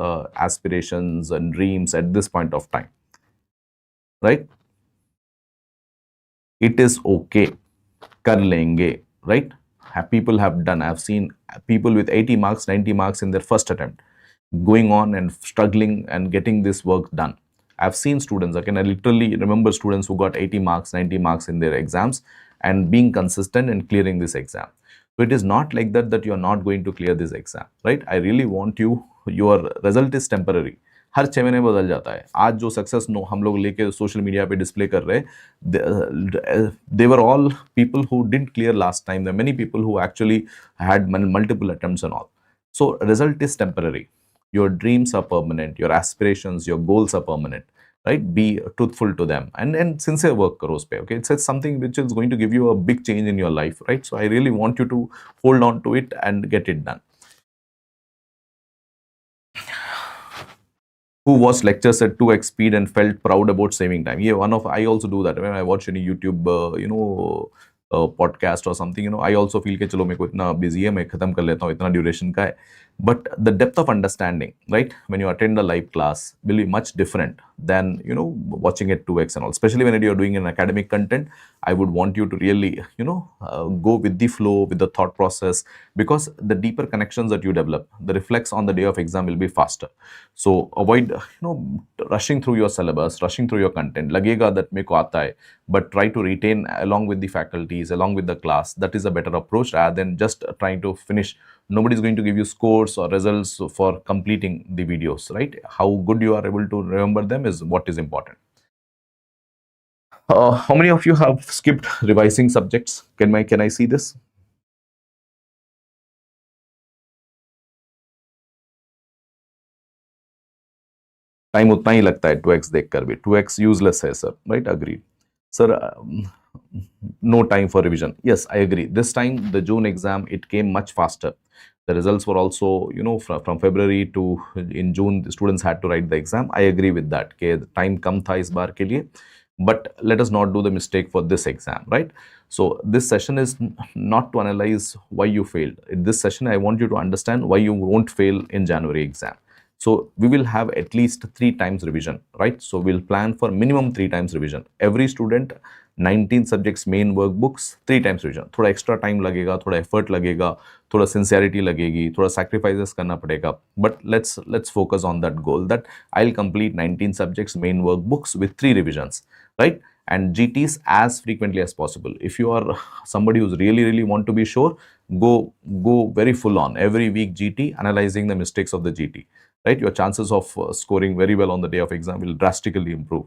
aspirations and dreams at this point of time? Right? It is okay. Kar lenge, right? People have done. I've seen people with 80 marks, 90 marks in their first attempt going on and struggling and getting this work done. I've seen students, I literally remember students who got 80 marks, 90 marks in their exams and being consistent and clearing this exam. So it is not like that you're not going to clear this exam, right? I really want your result is temporary. हर 6 महीने बदल जाता है. आज जो success no हम लोग लेके social media पे डिस्प्ले कर रहे हैं, they were all people who didn't clear last time. There are many people who actually had multiple attempts and all. So result is temporary. Your dreams are permanent. Your aspirations, your goals are permanent, right? Be truthful to them and sincere work karo uspe, okay? It's something which is going to give you a big change in your life, right? So I really want you to hold on to it and get it done. Who watched lectures at 2x speed and felt proud about saving time? Yeah, I also do that when I watch any YouTube podcast or something. I also feel कि चलो मेरे को इतना busy है, मैं खत्म कर लेता हूँ, इतना duration का है. But the depth of understanding, right, when you attend a live class will be much different than watching it 2x and all. Especially when you're doing an academic content, I would want you to really go with the flow, with the thought process, because the deeper connections that you develop, the reflex on the day of exam will be faster. So avoid rushing through your syllabus, rushing through your content. Lagega that मेरे को आता है, but try to retain along with the faculties, along with the class. That is a better approach rather than just trying to finish. Nobody is going to give you scores or results for completing the videos, right? How good you are able to remember them is what is important. How many of you have skipped revising subjects? Can I see this? Time उतना ही लगता है 2x देखकर भी. 2x useless है sir, right? Agreed sir. No time for revision. Yes, I agree. This time the June exam, it came much faster. The results were also from February to in June the students had to write the exam. I agree with that. Okay, the time kam tha is baar ke liye, but let us not do the mistake for this exam, right? So this session is not to analyze why you failed. In this session I want you to understand why you won't fail in January exam. So we will have at least 3 times revision, right? So we'll plan for minimum 3 times revision. Every student, 19 subjects main workbooks, 3 times revision. थोड़ा extra time लगेगा, थोड़ा effort लगेगा, थोड़ा sincerity लगेगी, थोड़ा sacrifices करना पड़ेगा. But let's focus on that goal that I'll complete 19 subjects main workbooks with 3 revisions, right? And GTs as frequently as possible. If you are somebody who's really want to be sure, go very full on every week GT, analyzing the mistakes of the GT, right? Your chances of scoring very well on the day of exam will drastically improve.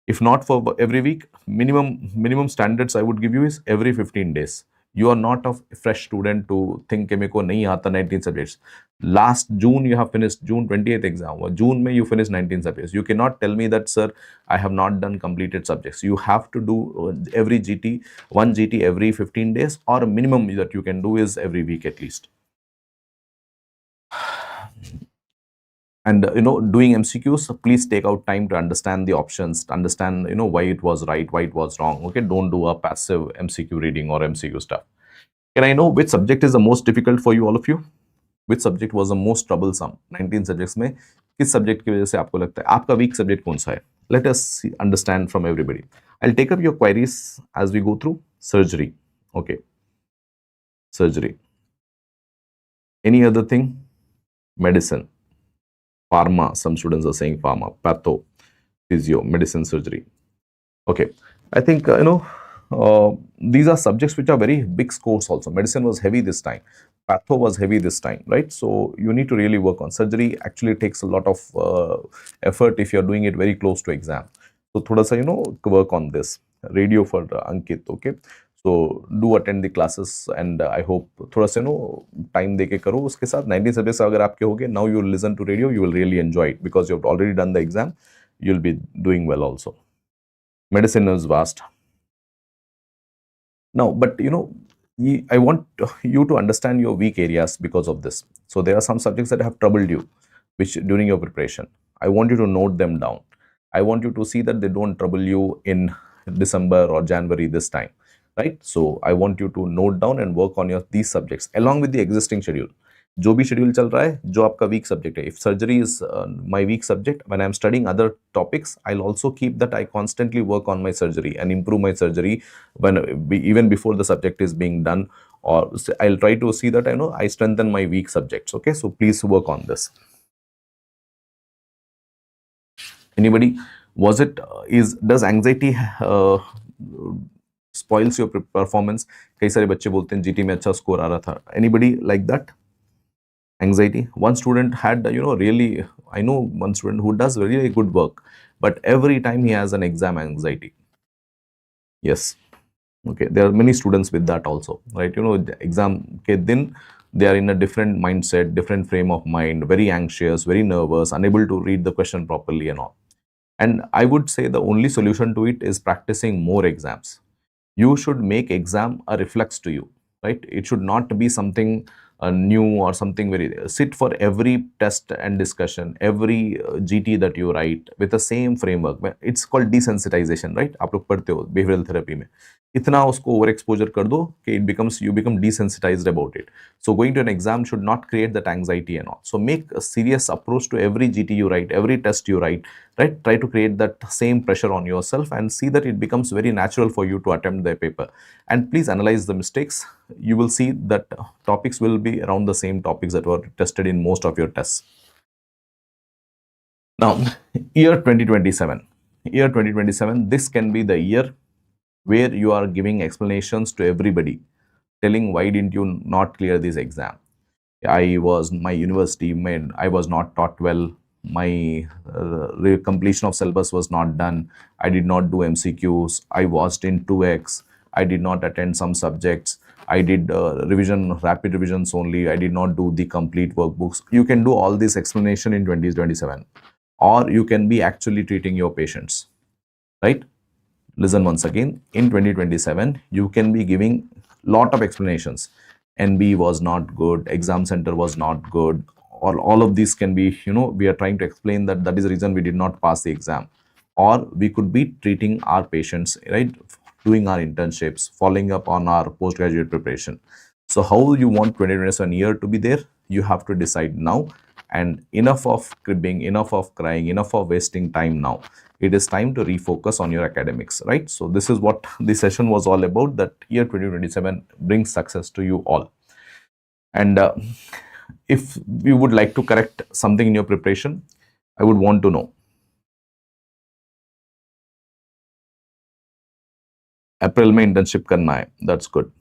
If not for every week, minimum standards I would give you is every 15 days. You are not a fresh student to think कि मेरे को नहीं आता 19 subjects. Last June you have finished June 28th exam or June में you finished 19 subjects. You cannot tell me that, sir, I have not done completed subjects. You have to do every GT, one GT every 15 days, or minimum that you can do is every week at least. And doing MCQs, please take out time to understand the options, to understand why it was right, why it was wrong. Okay, don't do a passive MCQ reading or MCQ stuff. Can I know which subject is the most difficult for you, all of you? Which subject was the most troublesome 19 subjects में? किस subject की वजह से आपको लगता है आपका weak subject कौन सा है? Let us understand from everybody. I'll take up your queries as we go through. Surgery. Okay, surgery. Any other thing? Medicine. Pharma, some students are saying pharma, patho, physio, medicine, surgery. Okay, I think these are subjects which are very big scores also. Medicine was heavy this time, patho was heavy this time, right? So you need to really work on surgery. Actually takes a lot of effort if you're doing it very close to exam. So thoda sa work on this. Radio for Ankit. Okay, so do attend the classes and I hope थोड़ा सा time देके करो उसके साथ. 19 subjects अगर आपके हो गए, now you will listen to radio, you will really enjoy it because you have already done the exam. You'll be doing well also. Medicine is vast. Now, but I want you to understand your weak areas because of this. So there are some subjects that have troubled you, which during your preparation, I want you to note them down. I want you to see that they don't trouble you in December or January this time, right? So I want you to note down and work on these subjects along with the existing schedule. जो भी schedule चल रहा है, जो आपका weak subject है. If surgery is my weak subject, when I am studying other topics, I will also keep that I constantly work on my surgery and improve my surgery when even before the subject is being done, or I'll try to see that I strengthen my weak subjects. Okay, so please work on this. Anybody, was it does anxiety spoils your performance? कई सारे बच्चे बोलते हैं GT में अच्छा score आ रहा था. Anybody like that? Anxiety. One student had really, I know one student who does really good work, but every time he has an exam anxiety. Yes, okay, there are many students with that also, right? The exam ke din they are in a different mindset, different frame of mind, very anxious, very nervous, unable to read the question properly and all. And I would say the only solution to it is practicing more exams. You should make exam a reflex to you, right? It should not be something new or something very. Sit for every test and discussion, every GT that you write with the same framework. It's called desensitization, right? आप लोग पढ़ते हो behavioral therapy में. इतना उसको over exposure कर दो कि you become desensitized about it. So going to an exam should not create that anxiety and all. So make a serious approach to every GT you write, every test you write, right? Try to create that same pressure on yourself and see that it becomes very natural for you to attempt the paper. And please analyze the mistakes. You will see that topics will be around the same topics that were tested in most of your tests. Now, year 2027. Year 2027, this can be the year where you are giving explanations to everybody, telling why didn't you not clear this exam. My university, I was not taught well, my completion of syllabus was not done, I did not do MCQs, I watched in 2x, I did not attend some subjects, I did rapid revisions only, I did not do the complete workbooks. You can do all this explanation in 2027, or you can be actually treating your patients, right? Listen once again, in 2027, you can be giving lot of explanations. NB was not good, exam center was not good, or all of these can be, we are trying to explain that is the reason we did not pass the exam. Or we could be treating our patients, right? Doing our internships, following up on our postgraduate preparation. So how you want 2027 year to be there? You have to decide now. and enough of cribbing, enough of crying, enough of wasting time now. It is time to refocus on your academics, right? So this is what this session was all about, that year 2027 brings success to you all. And if you would like to correct something in your preparation, I would want to know. अप्रैल में internship करना है, that's good.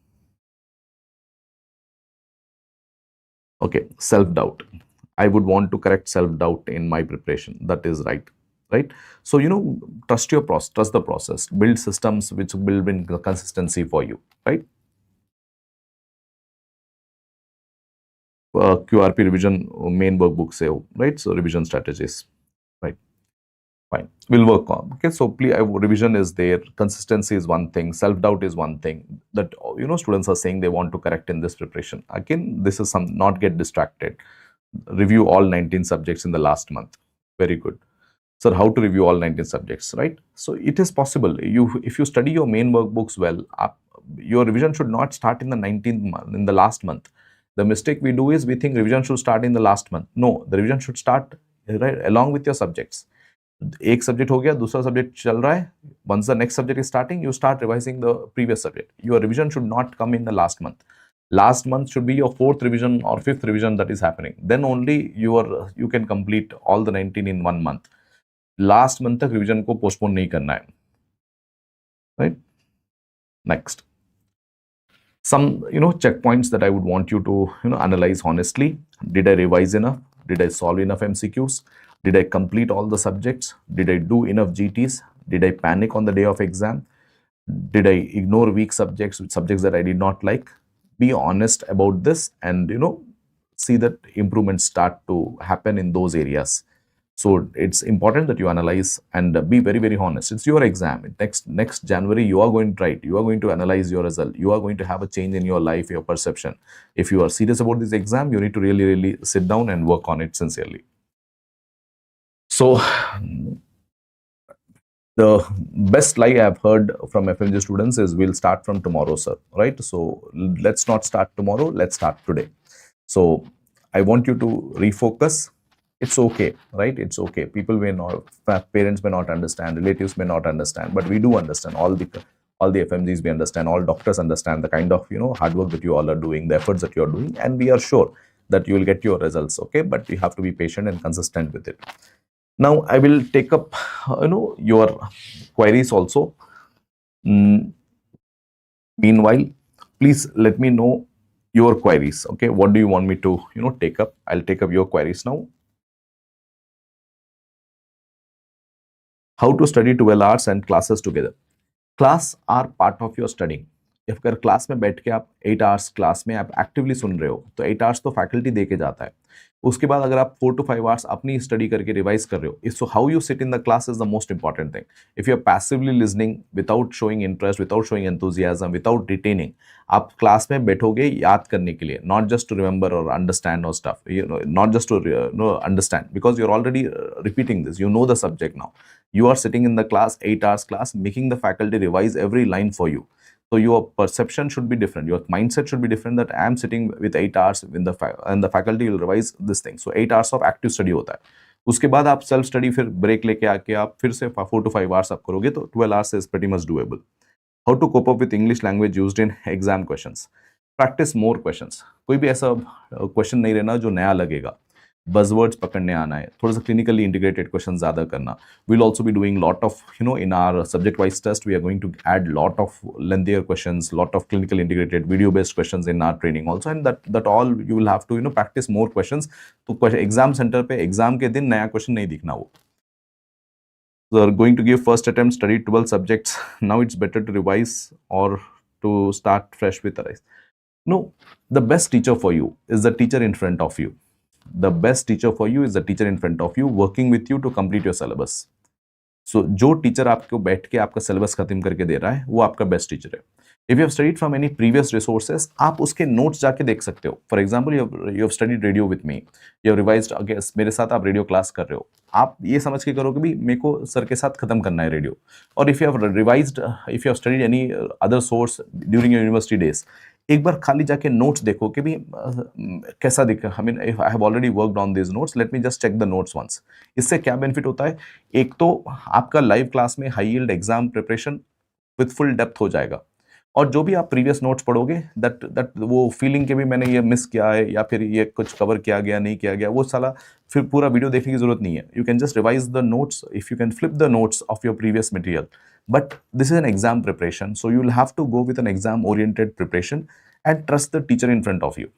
Okay, self doubt. I would want to correct self doubt in my preparation. That is right, right? So trust your process, trust the process, build systems which build in consistency for you, right? QRP revision main workbook se ho, right? So revision strategies, right? Fine, we'll work on. Okay, so please, revision is there, consistency is one thing, self doubt is one thing that students are saying they want to correct in this preparation. Again, this is some, not get distracted. Review all 19 subjects in the last month. Very good. Sir, how to review all 19 subjects, right? So it is possible. If you study your main workbooks well, your revision should not start in the 19th month, in the last month. The mistake we do is we think revision should start in the last month. No, the revision should start right along with your subjects. एक subject हो गया, दूसरा subject चल रहा है, once the next subject is starting, you start revising the previous subject. Your revision should not come in the last month. Last month should be your 4th revision or 5th revision that is happening. Then only you can complete all the 19 in 1 month. Last month तक revision को postpone नहीं करना है, right? Next, some checkpoints that I would want you to analyze honestly. Did I revise enough? Did I solve enough MCQs? Did I complete all the subjects? Did I do enough GTs? Did I panic on the day of exam? Did I ignore weak subjects, subjects that I did not like? Be honest about this, and see that improvements start to happen in those areas. So it's important that you analyze and be very, very honest. It's your exam. Next January, you are going to write. You are going to analyze your result. You are going to have a change in your life, your perception. If you are serious about this exam, you need to really, really sit down and work on it sincerely. So the best lie I've heard from FMG students is, we'll start from tomorrow, sir, right? So let's not start tomorrow. Let's start today. So I want you to refocus. It's okay, right? It's okay. People may not, parents may not understand, relatives may not understand, but we do understand. All the FMGs we understand, all doctors understand the kind of hard work that you all are doing, the efforts that you are doing, and we are sure that you will get your results. Okay, but you have to be patient and consistent with it. Now I will take up your queries also. Meanwhile, please let me know your queries. Okay, what do you want me to take up? I'll take up your queries now. How to study 12 hours and classes together? Class are part of your studying. If अगर class में बैठ के आप 8 hours class में आप actively सुन रहे हो, तो 8 आवर्स तो फैकल्टी दे के जाता है. उसके बाद अगर आप 4 to 5 आवर्स अपनी स्टडी करके रिवाइज कर रहे हो, so how you sit in the class is the most important thing. If you are passively listening without showing interest, without showing enthusiasm, without retaining, आप क्लास में बैठोगे याद करने के लिए, नॉट जस्ट टू रिमेंबर और अंडरस्टैंड और stuff, not just to understand, because you are already repeating this, you know the subject now. You are sitting in the class, 8 hours class, making the faculty revise every line for you. So your perception should be different, your mindset should be different, that I am sitting with 8 hours and the faculty will revise this thing. So 8 hours of active study होता है. उसके बाद आप self study, फिर break लेके आके आप फिर से 4 to 5 hours आप करोगे, तो 12 hours is pretty much doable. How to cope up with English language used in exam questions? Practice more questions. कोई भी ऐसा क्वेश्चन नहीं रहना जो नया लगेगा. Buzzwords पकड़ने आना है, थोड़ा सा clinically integrated questions ज़्यादा करना. We'll also be doing lot of, in our subject-wise test, we are going to add lot of lengthier questions, lot of clinical integrated video-based questions in our training also, and that all you will have to, practice more questions. तो exam center पे exam के दिन नया question नहीं दिखना वो. So are going to give first attempt, study 12 subjects. Now it's better to revise or to start fresh with the rest. No, the best teacher for you is the teacher in front of you. The best teacher for you is the teacher in front of you, working with you to complete your syllabus. So जो teacher आपको बैठ के आपका syllabus खत्म करके दे रहा है, वो आपका बेस्ट टीचर है. If you have studied from any previous resources, आप उसके नोट्स जाके देख सकते हो. For example, you have studied radio with me, you have revised again, मेरे साथ आप रेडियो क्लास कर रहे हो, आप ये समझ के करो कि भी मेरे को सर के साथ खत्म करना है रेडियो. और if you have revised, if you have studied any other source during your university days, एक बार खाली जाके नोट्स देखो कि भी कैसा दिखा, I mean if I have already worked on this notes, let me just check the notes once. इससे क्या बेनिफिट होता है, एक तो आपका लाइव क्लास में high yield exam preparation with full depth हो जाएगा, और जो भी आप प्रीवियस नोट्स पढ़ोगे दैट दैट वो फीलिंग के भी मैंने ये मिस किया है या फिर ये कुछ कवर किया गया नहीं किया गया, वो साला फिर पूरा वीडियो देखने की जरूरत नहीं है। You can just revise the notes, if you can flip the notes of your previous material. But this is an exam preparation, so you will have to go with an exam oriented preparation and trust the teacher in front of you.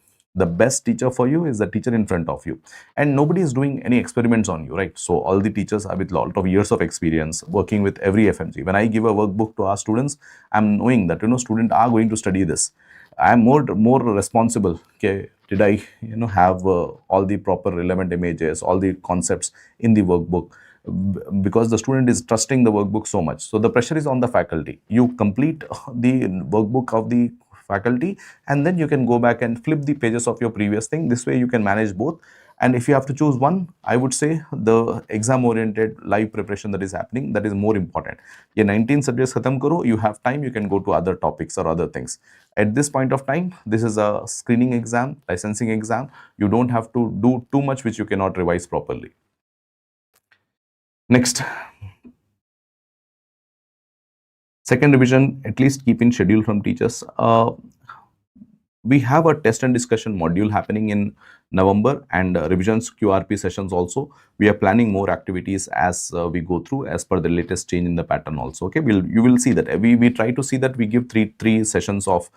The best teacher for you is the teacher in front of you, and nobody is doing any experiments on you, right? So all the teachers are with lot of years of experience working with every FMG. When I give a workbook to our students, I'm knowing that students are going to study this. I am more responsible. Okay, did I have all the proper relevant images, all the concepts in the workbook? Because the student is trusting the workbook so much, so the pressure is on the faculty. You complete the workbook of the faculty, and then you can go back and flip the pages of your previous thing. This way you can manage both. And if you have to choose one, I would say the exam oriented live preparation that is happening, that is more important. Ye 19 subjects khatam karo, you have time, you can go to other topics or other things. At this point of time, this is a screening exam, licensing exam. You don't have to do too much which you cannot revise properly. Next, second revision, at least keep in schedule from teachers. We have a test and discussion module happening in November, and revisions QRP sessions also. We are planning more activities as we go through, as per the latest change in the pattern also. Okay, you will see that we try to see that we give three sessions of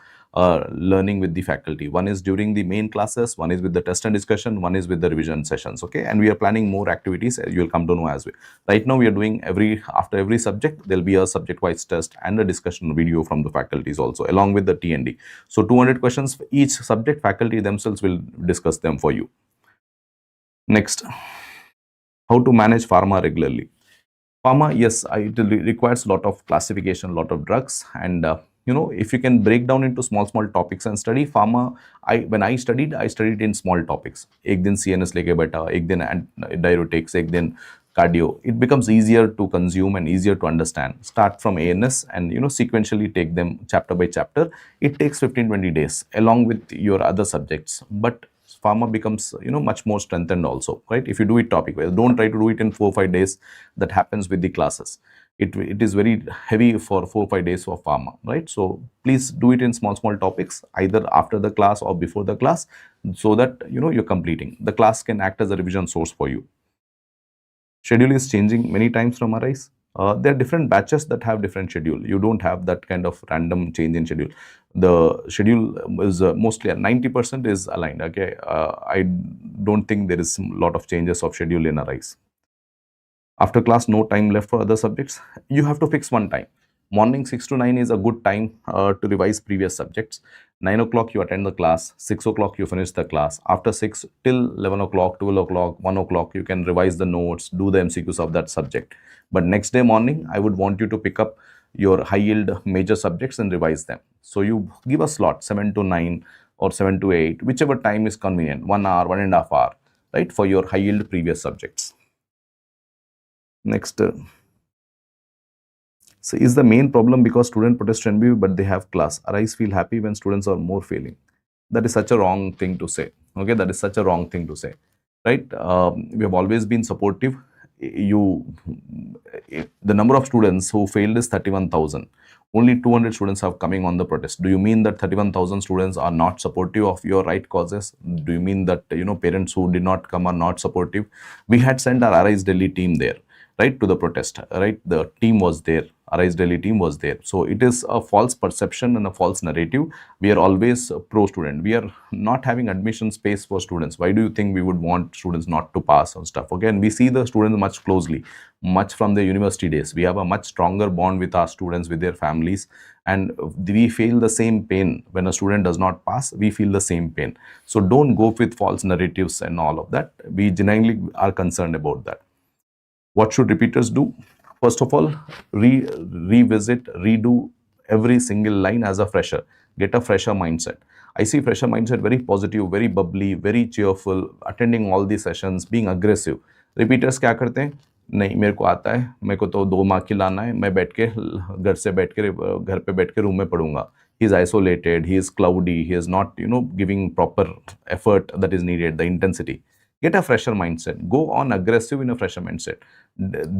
learning with the faculty. One is during the main classes, one is with the test and discussion, one is with the revision sessions. Okay, and we are planning more activities, as you will come to know as well. Right now we are doing after every subject there will be a subject wise test and a discussion video from the faculties also, along with the TND. So 200 questions for each subject, faculty themselves will discuss them for you. Next, how to manage pharma regularly. Pharma, yes, it requires a lot of classification, a lot of drugs, and if you can break down into small topics and study pharma. When I studied in small topics. एक दिन CNS लेके बैठा, एक दिन diuretics, एक दिन cardio. It becomes easier to consume and easier to understand. Start from ANS and sequentially take them chapter by chapter. It takes 15-20 days along with your other subjects, but pharma becomes much more strengthened also, right? If you do it topic wise, don't try to do it in 4-5 days. That happens with the classes. It is very heavy for 4-5 days for pharma, right? So please do it in small topics, either after the class or before the class, so that you're completing. The class can act as a revision source for you. Schedule is changing many times from Arise. There are different batches that have different schedule. You don't have that kind of random change in schedule. The schedule is mostly 90% is aligned. Okay, I don't think there is a lot of changes of schedule in Arise. After class, no time left for other subjects. You have to fix one time. Morning 6 to 9 is a good time to revise previous subjects. 9 o'clock you attend the class, 6 o'clock you finish the class. After 6 till 11 o'clock, 12 o'clock, 1 o'clock, you can revise the notes, do the MCQs of that subject. But next day morning, I would want you to pick up your high yield major subjects and revise them. So you give a slot 7 to 9 or 7 to 8, whichever time is convenient, 1 hour, 1.5 hours, right, for your high yield previous subjects. Next, so is the main problem because student protest NBU but they have class? Arise feel happy when students are more failing. That is such a wrong thing to say. Okay, that is such a wrong thing to say, right? We have always been supportive. The number of students who failed is 31,000. Only 200 students have coming on the protest. Do you mean that 31,000 students are not supportive of your right causes? Do you mean that parents who did not come are not supportive? We had sent our Arise Delhi team there, right, to the protest, right? The team was there, Arise Delhi team was there. So it is a false perception and a false narrative. We are always pro-student. We are not having admission space for students. Why do you think we would want students not to pass on stuff? Again, we see the students much closely, much from the university days. We have a much stronger bond with our students, with their families, and we feel the same pain when a student does not pass. We feel the same pain. So don't go with false narratives and all of that. We genuinely are concerned about that. What should repeaters do? First of all, revisit, redo every single line as a fresher. Get a fresher mindset. I see fresher mindset very positive, very bubbly, very cheerful, attending all the sessions, being aggressive. Repeaters क्या करते हैं? नहीं, मेरे को आता है, मेरे को तो 2 मार्क की लाना है, मैं बैठ के घर पे बैठ के रूम में पढ़ूंगा. He is isolated, he is cloudy, he is not, giving proper effort that is needed, the intensity. Get a fresher mindset. Go on aggressive in a fresher mindset.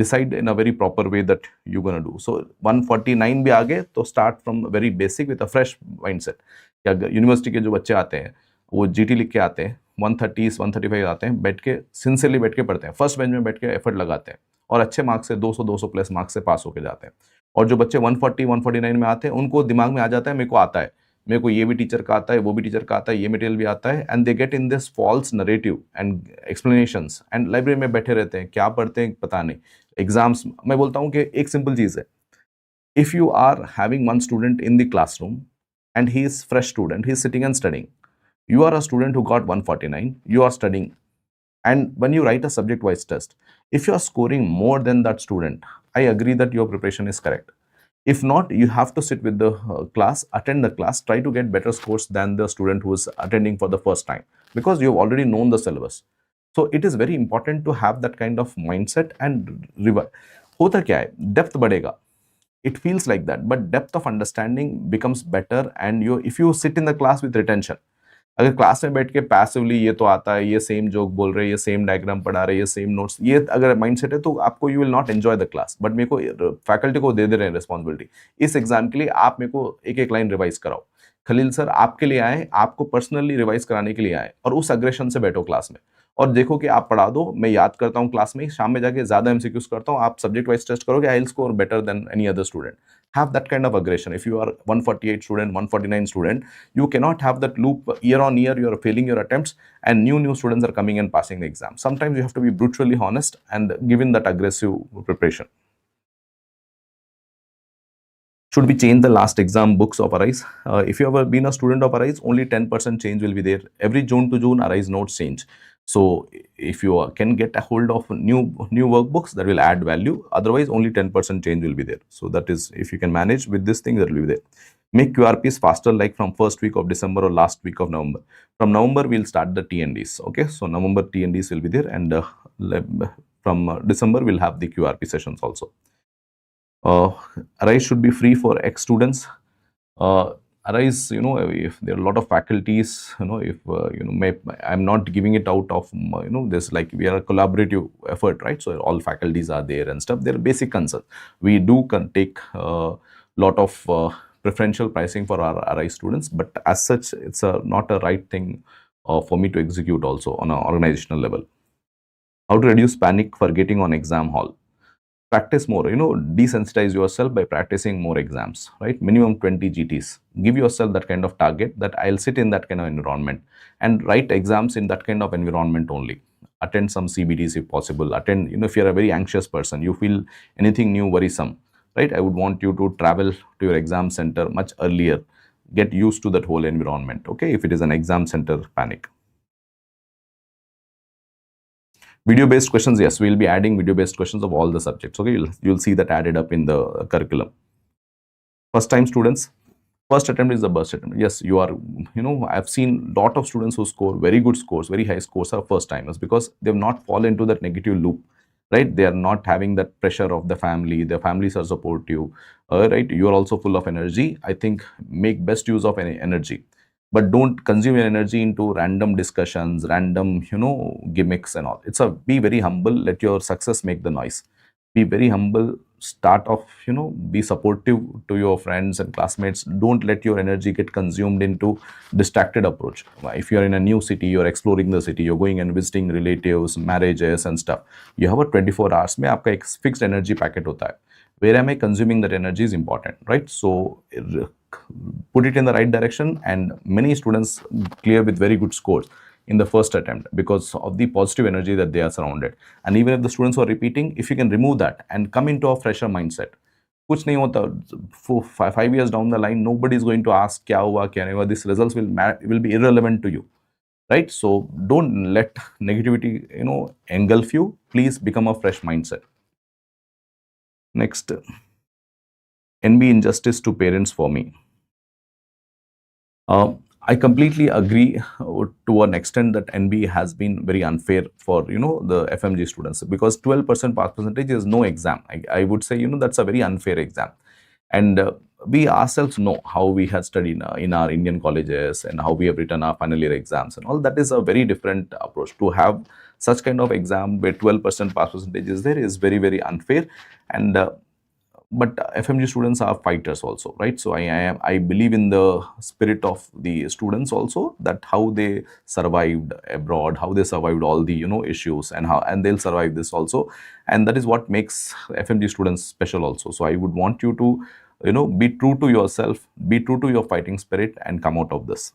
Decide in a very proper way that you're going to do. So 149 भी आगे तो start from very basic with a fresh mindset. क्या university के जो बच्चे आते हैं वो जीटी लिख के आते हैं, 130 135 आते हैं, बैठ के सिंसियरली बैठ के पढ़ते हैं, फर्स्ट बेंच में बैठ के एफर्ट लगाते हैं और अच्छे मार्क्स से 200 प्लस मार्क्स से पास होके जाते हैं। और जो बच्चे 140 149 में आते हैं उनको दिमाग में आ जाता है मेरे को आता है, मेरे को ये भी टीचर का आता है, वो भी टीचर का आता है, ये मटेरियल भी आता है, and they get in this false narrative and explanations and library में बैठे रहते हैं, क्या पढ़ते हैं पता नहीं। एग्जाम्स, मैं बोलता हूँ कि एक सिंपल चीज़ है, if you are having one student in the classroom and he is fresh student, he is sitting and studying, you are a student who got 149, you are studying, and when you write a subject wise test, if you are scoring more than that student, I agree that your preparation is correct. If not, you have to sit with the class, attend the class, try to get better scores than the student who is attending for the first time, because you have already known the syllabus. So it is very important to have that kind of mindset and होता क्या है, depth बढ़ेगा. It feels like that, but depth of understanding becomes better, and you, if you sit in the class with retention, अगर class में बैठ के passively ये तो आता है, ये सेम जोक बोल रहे हैं, ये सेम डायग्राम पढ़ा रहे हैं, ये सेम नोट्स, ये अगर माइंडसेट है तो आपको you will not enjoy the class. But मेरे को फैकल्टी को दे रहे हैं रिस्पॉन्सिबिलिटी, इस एग्जाम के लिए आप मेरे को एक एक लाइन रिवाइज कराओ। खलील सर आपके लिए आए, आपको पर्सनली रिवाइज कराने के लिए आए, और उस अग्रेशन से बैठो क्लास में और देखो कि आप पढ़ा दो, मैं याद करता हूँ क्लास में, शाम में जाके ज्यादा एमसीक्यूज करता हूँ, आप सब्जेक्ट वाइज टेस्ट करोगे, I will score better than any other student. Have that kind of aggression. If you are 148 student, 149 student, you cannot have that loop year on year, you are failing your attempts and new students are coming and passing the exam. Sometimes you have to be brutally honest and given that aggressive preparation. Should we change the last exam books of Arise? If you have been a student of Arise, only 10% change will be there. Every June to June, Arise notes change. So if you can get a hold of new workbooks, that will add value. Otherwise, only 10% change will be there. So that is, if you can manage with this thing, that will be there. Make QRPs faster, like from first week of December or last week of November. From November, we'll start the TNDs. Okay, so November TNDs will be there, and from December, we'll have the QRP sessions also. Arise should be free for ex students. Arise, if there are a lot of faculties, if I'm not giving it out of this, like we are a collaborative effort, right? So all faculties are there and stuff. They're basic concerns. We do take a lot of preferential pricing for our Arise students, but as such, it's not a right thing for me to execute also on an organizational level. How to reduce panic for getting on exam hall? Practice more, desensitize yourself by practicing more exams, right? Minimum 20 GTs. Give yourself that kind of target, that I'll sit in that kind of environment and write exams in that kind of environment only. Attend some CBTs if possible. Attend, if you're a very anxious person, you feel anything new worrisome, right? I would want you to travel to your exam center much earlier. Get used to that whole environment, okay? If it is an exam center panic. Video-based questions, yes, we'll be adding video-based questions of all the subjects. Okay, you'll see that added up in the curriculum. First-time students, first attempt is the best attempt. Yes, you are, I've seen a lot of students who score very good scores, very high scores are first-timers because they've not fallen into that negative loop, right? They are not having that pressure of the family. Their families are supportive, right? You are also full of energy. I think make best use of any energy. But don't consume your energy into random discussions, random, gimmicks and all. Be very humble, let your success make the noise. Be very humble, start off, be supportive to your friends and classmates. Don't let your energy get consumed into distracted approach. If you're in a new city, you're exploring the city, you're going and visiting relatives, marriages and stuff. You have a 24 hours, mein aapka ek fixed energy packet hota hai. Where am I consuming that energy is important, right? So put it in the right direction, and many students clear with very good scores in the first attempt because of the positive energy that they are surrounded. And even if the students are repeating, if you can remove that and come into a fresher mindset, kuch nahi hota, 5 years down the line, nobody is going to ask kya hua, kya nahi hua. These results will be irrelevant to you, right? So don't let negativity engulf you. Please become a fresh mindset. Next, NB injustice to parents for me. I completely agree to an extent that NB has been very unfair for the FMG students, because 12% pass percentage is no exam. I would say that's a very unfair exam. And we ourselves know how we have studied in our Indian colleges and how we have written our final year exams and all. That is a very different approach. To have such kind of exam where 12% pass percentage is there is very, very unfair. And but FMG students are fighters also, right? So I believe in the spirit of the students also, that how they survived abroad, how they survived all the issues, and how and they'll survive this also, and that is what makes FMG students special also. So I would want you to be true to yourself, be true to your fighting spirit, and come out of this.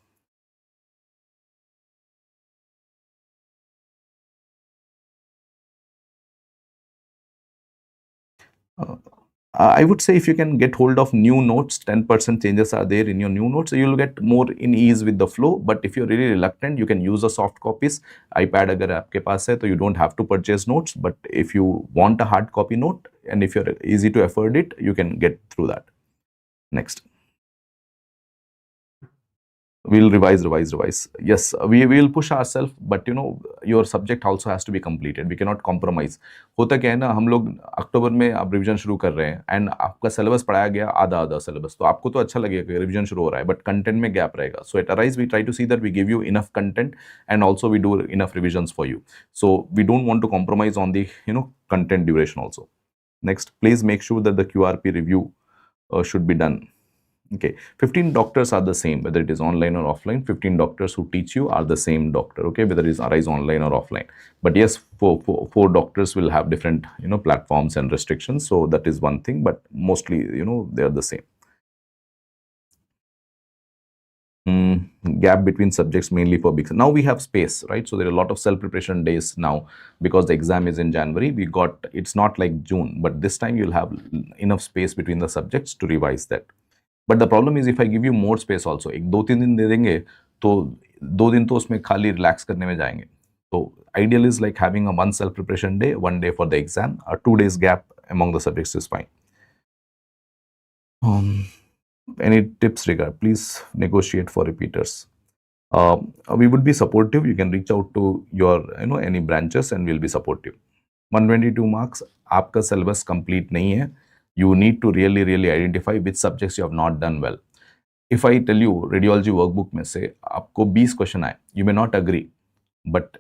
Uh, I would say if you can get hold of new notes, 10% changes are there in your new notes, so you'll get more in ease with the flow. But if you're really reluctant, you can use a soft copies. iPad अगर आपके पास है, तो you don't have to purchase notes. But if you want a hard copy note, and if you're easy to afford it, you can get through that. Next. We'll revise. Yes, we will push ourselves, but your subject also has to be completed. We cannot compromise. होता क्या है ना, हम लोग अक्टूबर में आप revision शुरू कर रहे हैं, एंड आपका सिलेबस पढ़ाया गया आधा आधा सिलेबस, तो आपको तो अच्छा लगेगा कि रिवीजन शुरू हो रहा है, बट कंटेंट में गैप रहेगा. So at arise we try to see that we give you enough content, and also we do enough revisions for you. So we don't want to compromise on the content duration also. Next, please make sure that the QRP review should be done. Okay, 15 doctors are the same, whether it is online or offline. 15 doctors who teach you are the same doctor, okay, whether it is arise online or offline. But yes, four doctors will have different platforms and restrictions, so that is one thing, but mostly they are the same. Gap between subjects mainly for big. Now we have space, right? So there are a lot of self-preparation days now, because the exam is in January. It's not like June, but this time you'll have enough space between the subjects to revise that. But the problem is, if I give you more space also, एक 2-3 दिन दे देंगे, तो 2 दिन तो उसमें खाली relax करने में जाएंगे. तो ideal is like having a one self preparation day, one day for the exam, a 2 days gap among the subjects is fine. Any tips regard? Please negotiate for repeaters. We would be supportive. You can reach out to your any branches, and we'll be supportive. 122 marks, आपका syllabus complete नहीं है. You need to really identify which subjects you have not done well. If I tell you radiology workbook में से आपको 20 question आए, you may not agree, but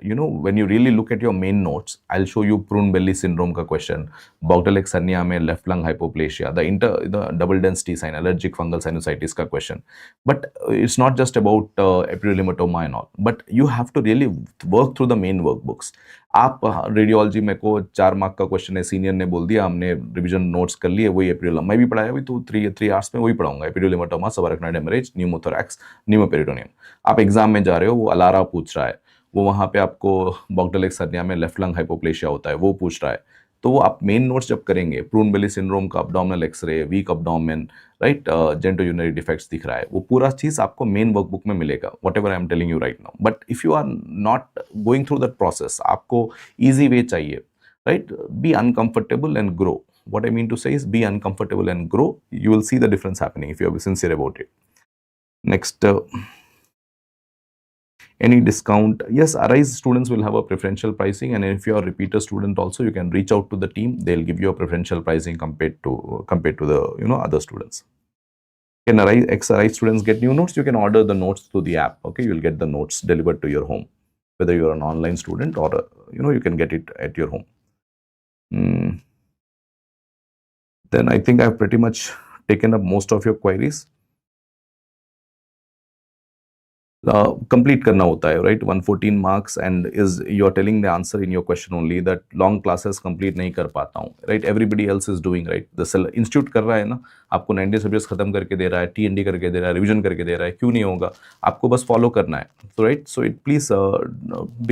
when you really look at your main notes, I'll show you prune belly syndrome का question, Bowdlex hernia में left lung hypoplasia, the double density sign, allergic fungal sinusitis का question. But it's not just about epidural and all, but you have to really work through the main workbooks. आप radiology में को 4 mark का question है, senior ने बोल दिया, हमने रिवीजन नोट्स कर लिए, वही एपिड्यूरल मैं भी पढ़ाया, अभी तो 3 आवर्स में वही पढ़ाऊंगा, एपिड्यूरल सबअरेक्नोइड हेमरेज, न्यूमोथोरैक्स, न्यूमोपेरिटोनियम. आप एग्जाम में जा रहे हो, वो अलारा पूछ रहा है, वो वहाँ पे आपको बॉक्टलेक्स हर्निया में लेफ्ट लंग हाइपोप्लेशिया होता है, वो पूछ रहा है. तो वो आप मेन नोट्स जब करेंगे, प्रून बेली सिंड्रोम का abdominal X-ray, weak abdomen, right, genitourinary defects दिख रहा है, वो पूरा चीज आपको मेन वर्कबुक में मिलेगा, whatever I am telling you right now. But if you are not going through that process, आपको ईजी वे चाहिए, right, be uncomfortable and grow. What I mean to say is be uncomfortable and grow. You will see the difference happening if you are sincere about it. Next, any discount? Yes, arise students will have a preferential pricing, and if you are a repeater student also, you can reach out to the team. They'll give you a preferential pricing compared to the other students. Can arise students get new notes? You can order the notes through the app. Okay, you'll get the notes delivered to your home, whether you're an online student or you can get it at your home. Then I think I've pretty much taken up most of your queries. Complete करना होता है, right? 114 marks, and is you're telling the answer in your question only that long classes complete नहीं कर पाता हूँ, right? Everybody else is doing, right? The institute कर रहा है ना, आपको 90 subjects खत्म करके दे रहा है, TND करके दे रहा है, revision करके दे रहा है, क्यों नहीं होगा? आपको बस follow करना है, so right? So it please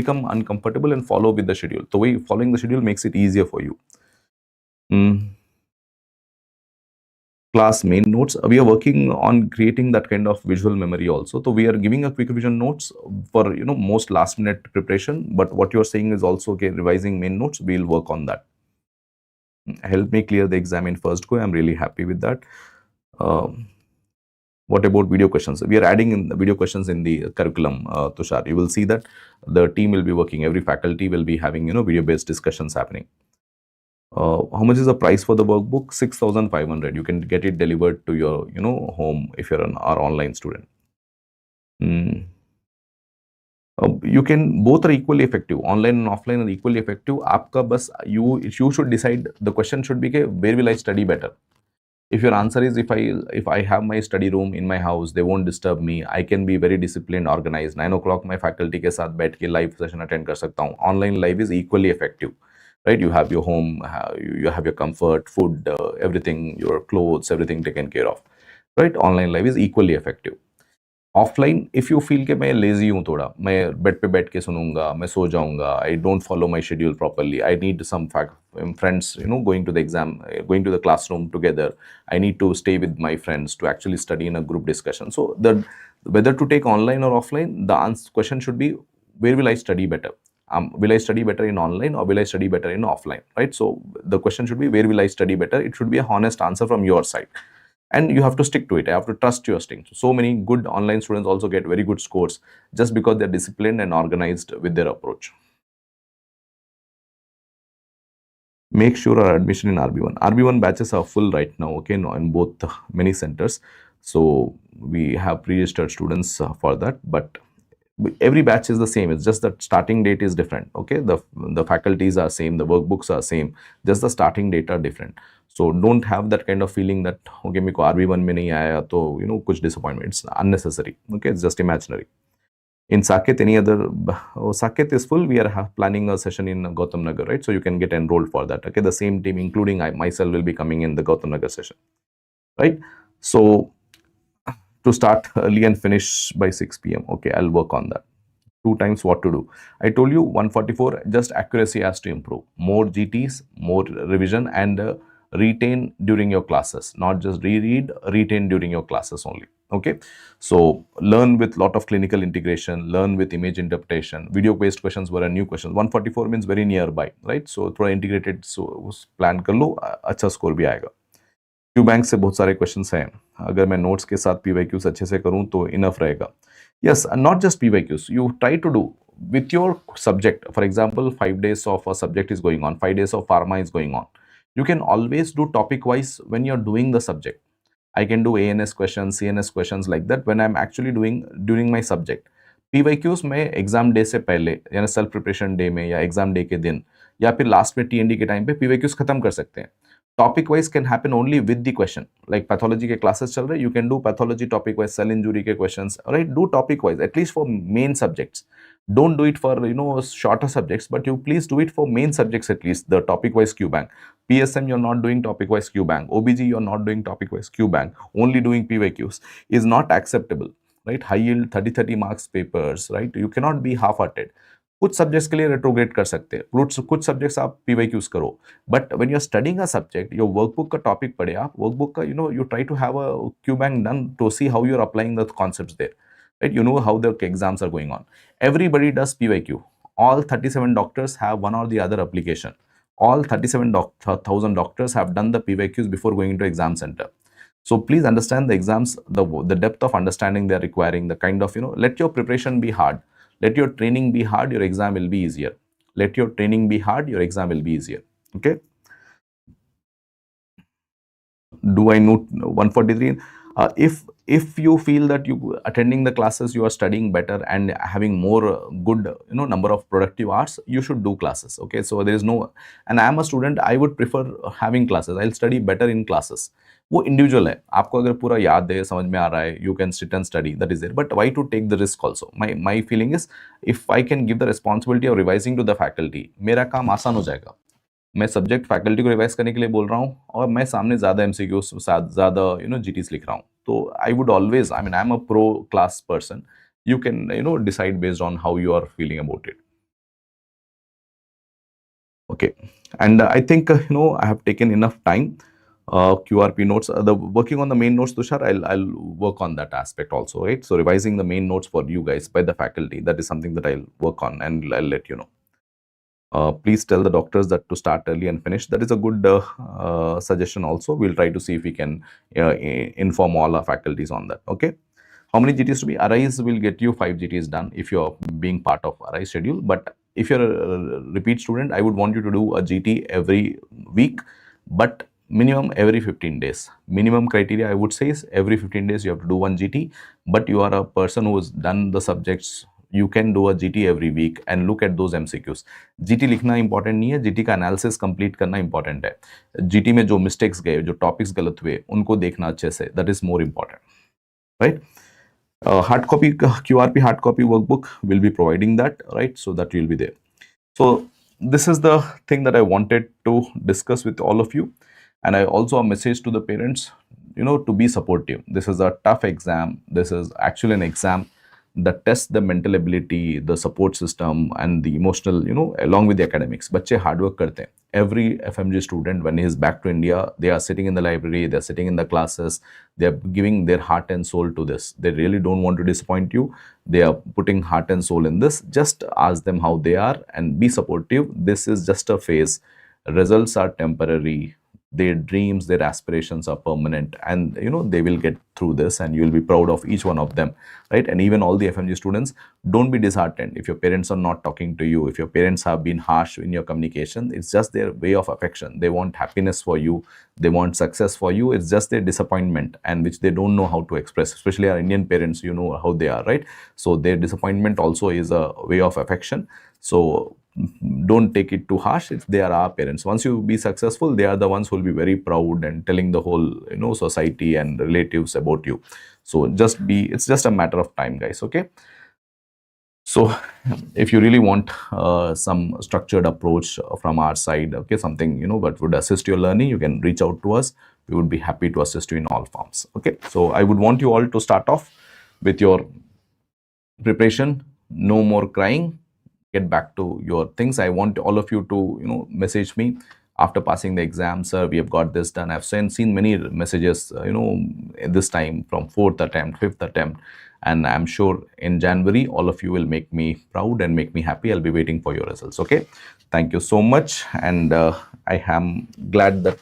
become uncomfortable and follow with the schedule. So following the schedule makes it easier for you. Class main notes, we are working on creating that kind of visual memory also. So we are giving a quick revision notes for most last minute preparation, but what you're saying is also, okay, revising main notes, we'll work on that. Help me clear the exam in first go. I'm really happy with that. What about video questions? We are adding in the video questions in the curriculum, Tushar. You will see that the team will be working, every faculty will be having video based discussions happening. How much is the price for the workbook? 6,500. You can get it delivered to your, home if you're an our online student. Hmm. You can both are equally effective. Online and offline are equally effective. आपका बस you should decide. The question should be कि where will I study better? If your answer is if I have my study room in my house, they won't disturb me. I can be very disciplined, organized. 9 o'clock मैं faculty के साथ बैठ के live session attend कर सकता हूँ. Online live is equally effective, right? You have your home, you have your comfort, food, everything, your clothes, everything taken care of, right? Online live is equally effective. Offline if you feel कि मैं lazy हूँ थोड़ा, मैं bed पे बैठ के सुनूंगा, मैं सो जाऊंगा, I don't follow my schedule properly, I need some friends, going to the exam, going to the classroom together, I need to stay with my friends to actually study in a group discussion. So the whether to take online or offline, the answer question should be where will I study better? Will I study better in online or will I study better in offline, right? So the question should be where will I study better? It should be a honest answer from your side, and you have to stick to it. You have to trust your instinct. So many good online students also get very good scores just because they're disciplined and organized with their approach. Make sure our admission in RB1 batches are full right now, okay, no, in both many centers. So we have pre-registered students for that, but every batch is the same. It's just that starting date is different, okay? The faculties are same, the workbooks are same, just the starting date are different. So don't have that kind of feeling that okay, मेरे को RB1 में नहीं आया तो कुछ disappointment. It's unnecessary, okay? It's just imaginary. In Saket, any other? Saket is full. We are planning a session in Gautam Nagar, right? So you can get enrolled for that. Okay, the same team, including I myself, will be coming in the Gautam Nagar session, right? So to start early and finish by 6 p.m. Okay, I'll work on that. 2 times what to do. I told you 144, just accuracy has to improve. More GTs, more revision, and retain during your classes. Not just reread, retain during your classes only. Okay, so learn with lot of clinical integration, learn with image interpretation. Video based questions were a new question. 144 means very nearby, right? So थोड़ा integrated, so उस plan कर लो, अच्छा score भी आएगा. Q bank से बहुत सारे questions हैं. अगर मैं नोट्स के साथ पीवाईक्यूज अच्छे से करूं तो इनफ रहेगा. Yes, and not just PYQs. You try to do with your subject. For example, 5 days of a subject is going on, 5 days of pharma is going on. You can always do topic wise when you're doing the subject. I can do ANS questions, CNS questions like that when I'm actually doing during my subject. PYQs में exam day से पहले यानी self preparation day में या exam day के दिन या फिर लास्ट में TND के टाइम पे PYQs खत्म कर सकते हैं. Topic wise can happen only with the question. Like pathology के क्लासेस चल रहे, you can do pathology topic wise, cell injury के questions, right? Do topic wise at least for main subjects. Don't do it for shorter subjects, but you please do it for main subjects at least. The topic wise Q bank, PSM you're not doing topic wise Q bank, OBG you're not doing topic wise Q bank, only doing PYQs is not acceptable, right? High yield 30 marks papers, right? You cannot be half-hearted. कुछ subjects के लिए retrograde कर सकते हैं, कुछ subjects आप PYQs करो, but when you are studying a subject, your workbook का टॉपिक पढ़े आप, वर्कबुक का you try to have a Q bank done to see how you are applying the concepts there, right? You know how the exams are going on. Everybody does PYQ. All 37 doctors have one or the other application. All 37,000 doctors have done the PYQs before going into exam center. So please understand the exams, the depth of understanding they are requiring, the kind of, let your preparation be hard. Let your training be hard, your exam will be easier. Let your training be hard, your exam will be easier. Okay. Do I know 143? If you feel that you attending the classes, you are studying better and having more good number of productive hours, you should do classes. Okay, so there is no, and I am a student, I would prefer having classes. I'll study better in classes. वो individual है, आपको अगर पूरा याद है, समझ में आ रहा है, you can sit and study, that is there. But why to take the risk also? My feeling is if I can give the responsibility of revising to the faculty, मेरा काम आसान हो जाएगा. मैं सब्जेक्ट फैकल्टी को revise करने के लिए बोल रहा हूँ और मैं सामने ज़्यादा एमसीक्यूज ज़्यादा जीटीस लिख रहा हूँ. तो I would always, I mean I am a pro class person. You can decide based on how you are feeling about it. Okay, and I think I have taken enough time. QRP notes, the working on the main notes, Tushar, I'll work on that aspect also, right? So revising the main notes for you guys by the faculty, that is something that I'll work on and I'll let you know. Please tell the doctors that to start early and finish. That is a good suggestion also. We'll try to see if we can inform all our faculties on that. Okay. How many GTs to be? Arise will get you 5 GTs done if you're being part of Arise schedule. But if you're a repeat student, I would want you to do a GT every week, but minimum every 15 days. Minimum criteria I would say is every 15 days you have to do one GT, but you are a person who has done the subjects, you can do a GT every week and look at those MCQs. GT लिखना important नहीं है, GT का analysis complete करना important है. GT में जो mistakes गए, जो topics गलत हुए, उनको देखना अच्छे से, that is more important, right? Hard copy QRP hard copy workbook will be providing that, right? So that will be there. So this is the thing that I wanted to discuss with all of you, and I also a message to the parents, to be supportive. This is a tough exam. This is actually an exam that tests the mental ability, the support system, and the emotional, along with the academics. बच्चे hard work करते हैं. Every FMG student, when he is back to India, they are sitting in the library, they are sitting in the classes, they are giving their heart and soul to this. They really don't want to disappoint you. They are putting heart and soul in this. Just ask them how they are and be supportive. This is just a phase. Results are temporary. Their dreams, their aspirations are permanent, and they will get through this, and you will be proud of each one of them, right? And even all the FMG students, don't be disheartened if your parents are not talking to you, if your parents have been harsh in your communication. It's just their way of affection. They want happiness for you, they want success for you. It's just their disappointment, and which they don't know how to express. Especially our Indian parents, you know how they are, right? So their disappointment also is a way of affection. So don't take it too harsh. If they are our parents, once you be successful, they are the ones who will be very proud and telling the whole society and relatives about you. So just be, it's just a matter of time, guys. Okay, so if you really want some structured approach from our side, okay, something that would assist your learning, you can reach out to us. We would be happy to assist you in all forms. Okay, so I would want you all to start off with your preparation. No more crying, get back to your things. I want all of you to message me after passing the exam. Sir, we have got this done. I've seen many messages this time from 4th attempt, 5th attempt, and I'm sure in January all of you will make me proud and make me happy. I'll be waiting for your results. Okay, thank you so much, and I am glad that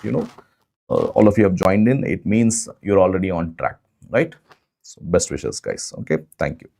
all of you have joined in. It means you're already on track, right? So best wishes, guys. Okay, thank you.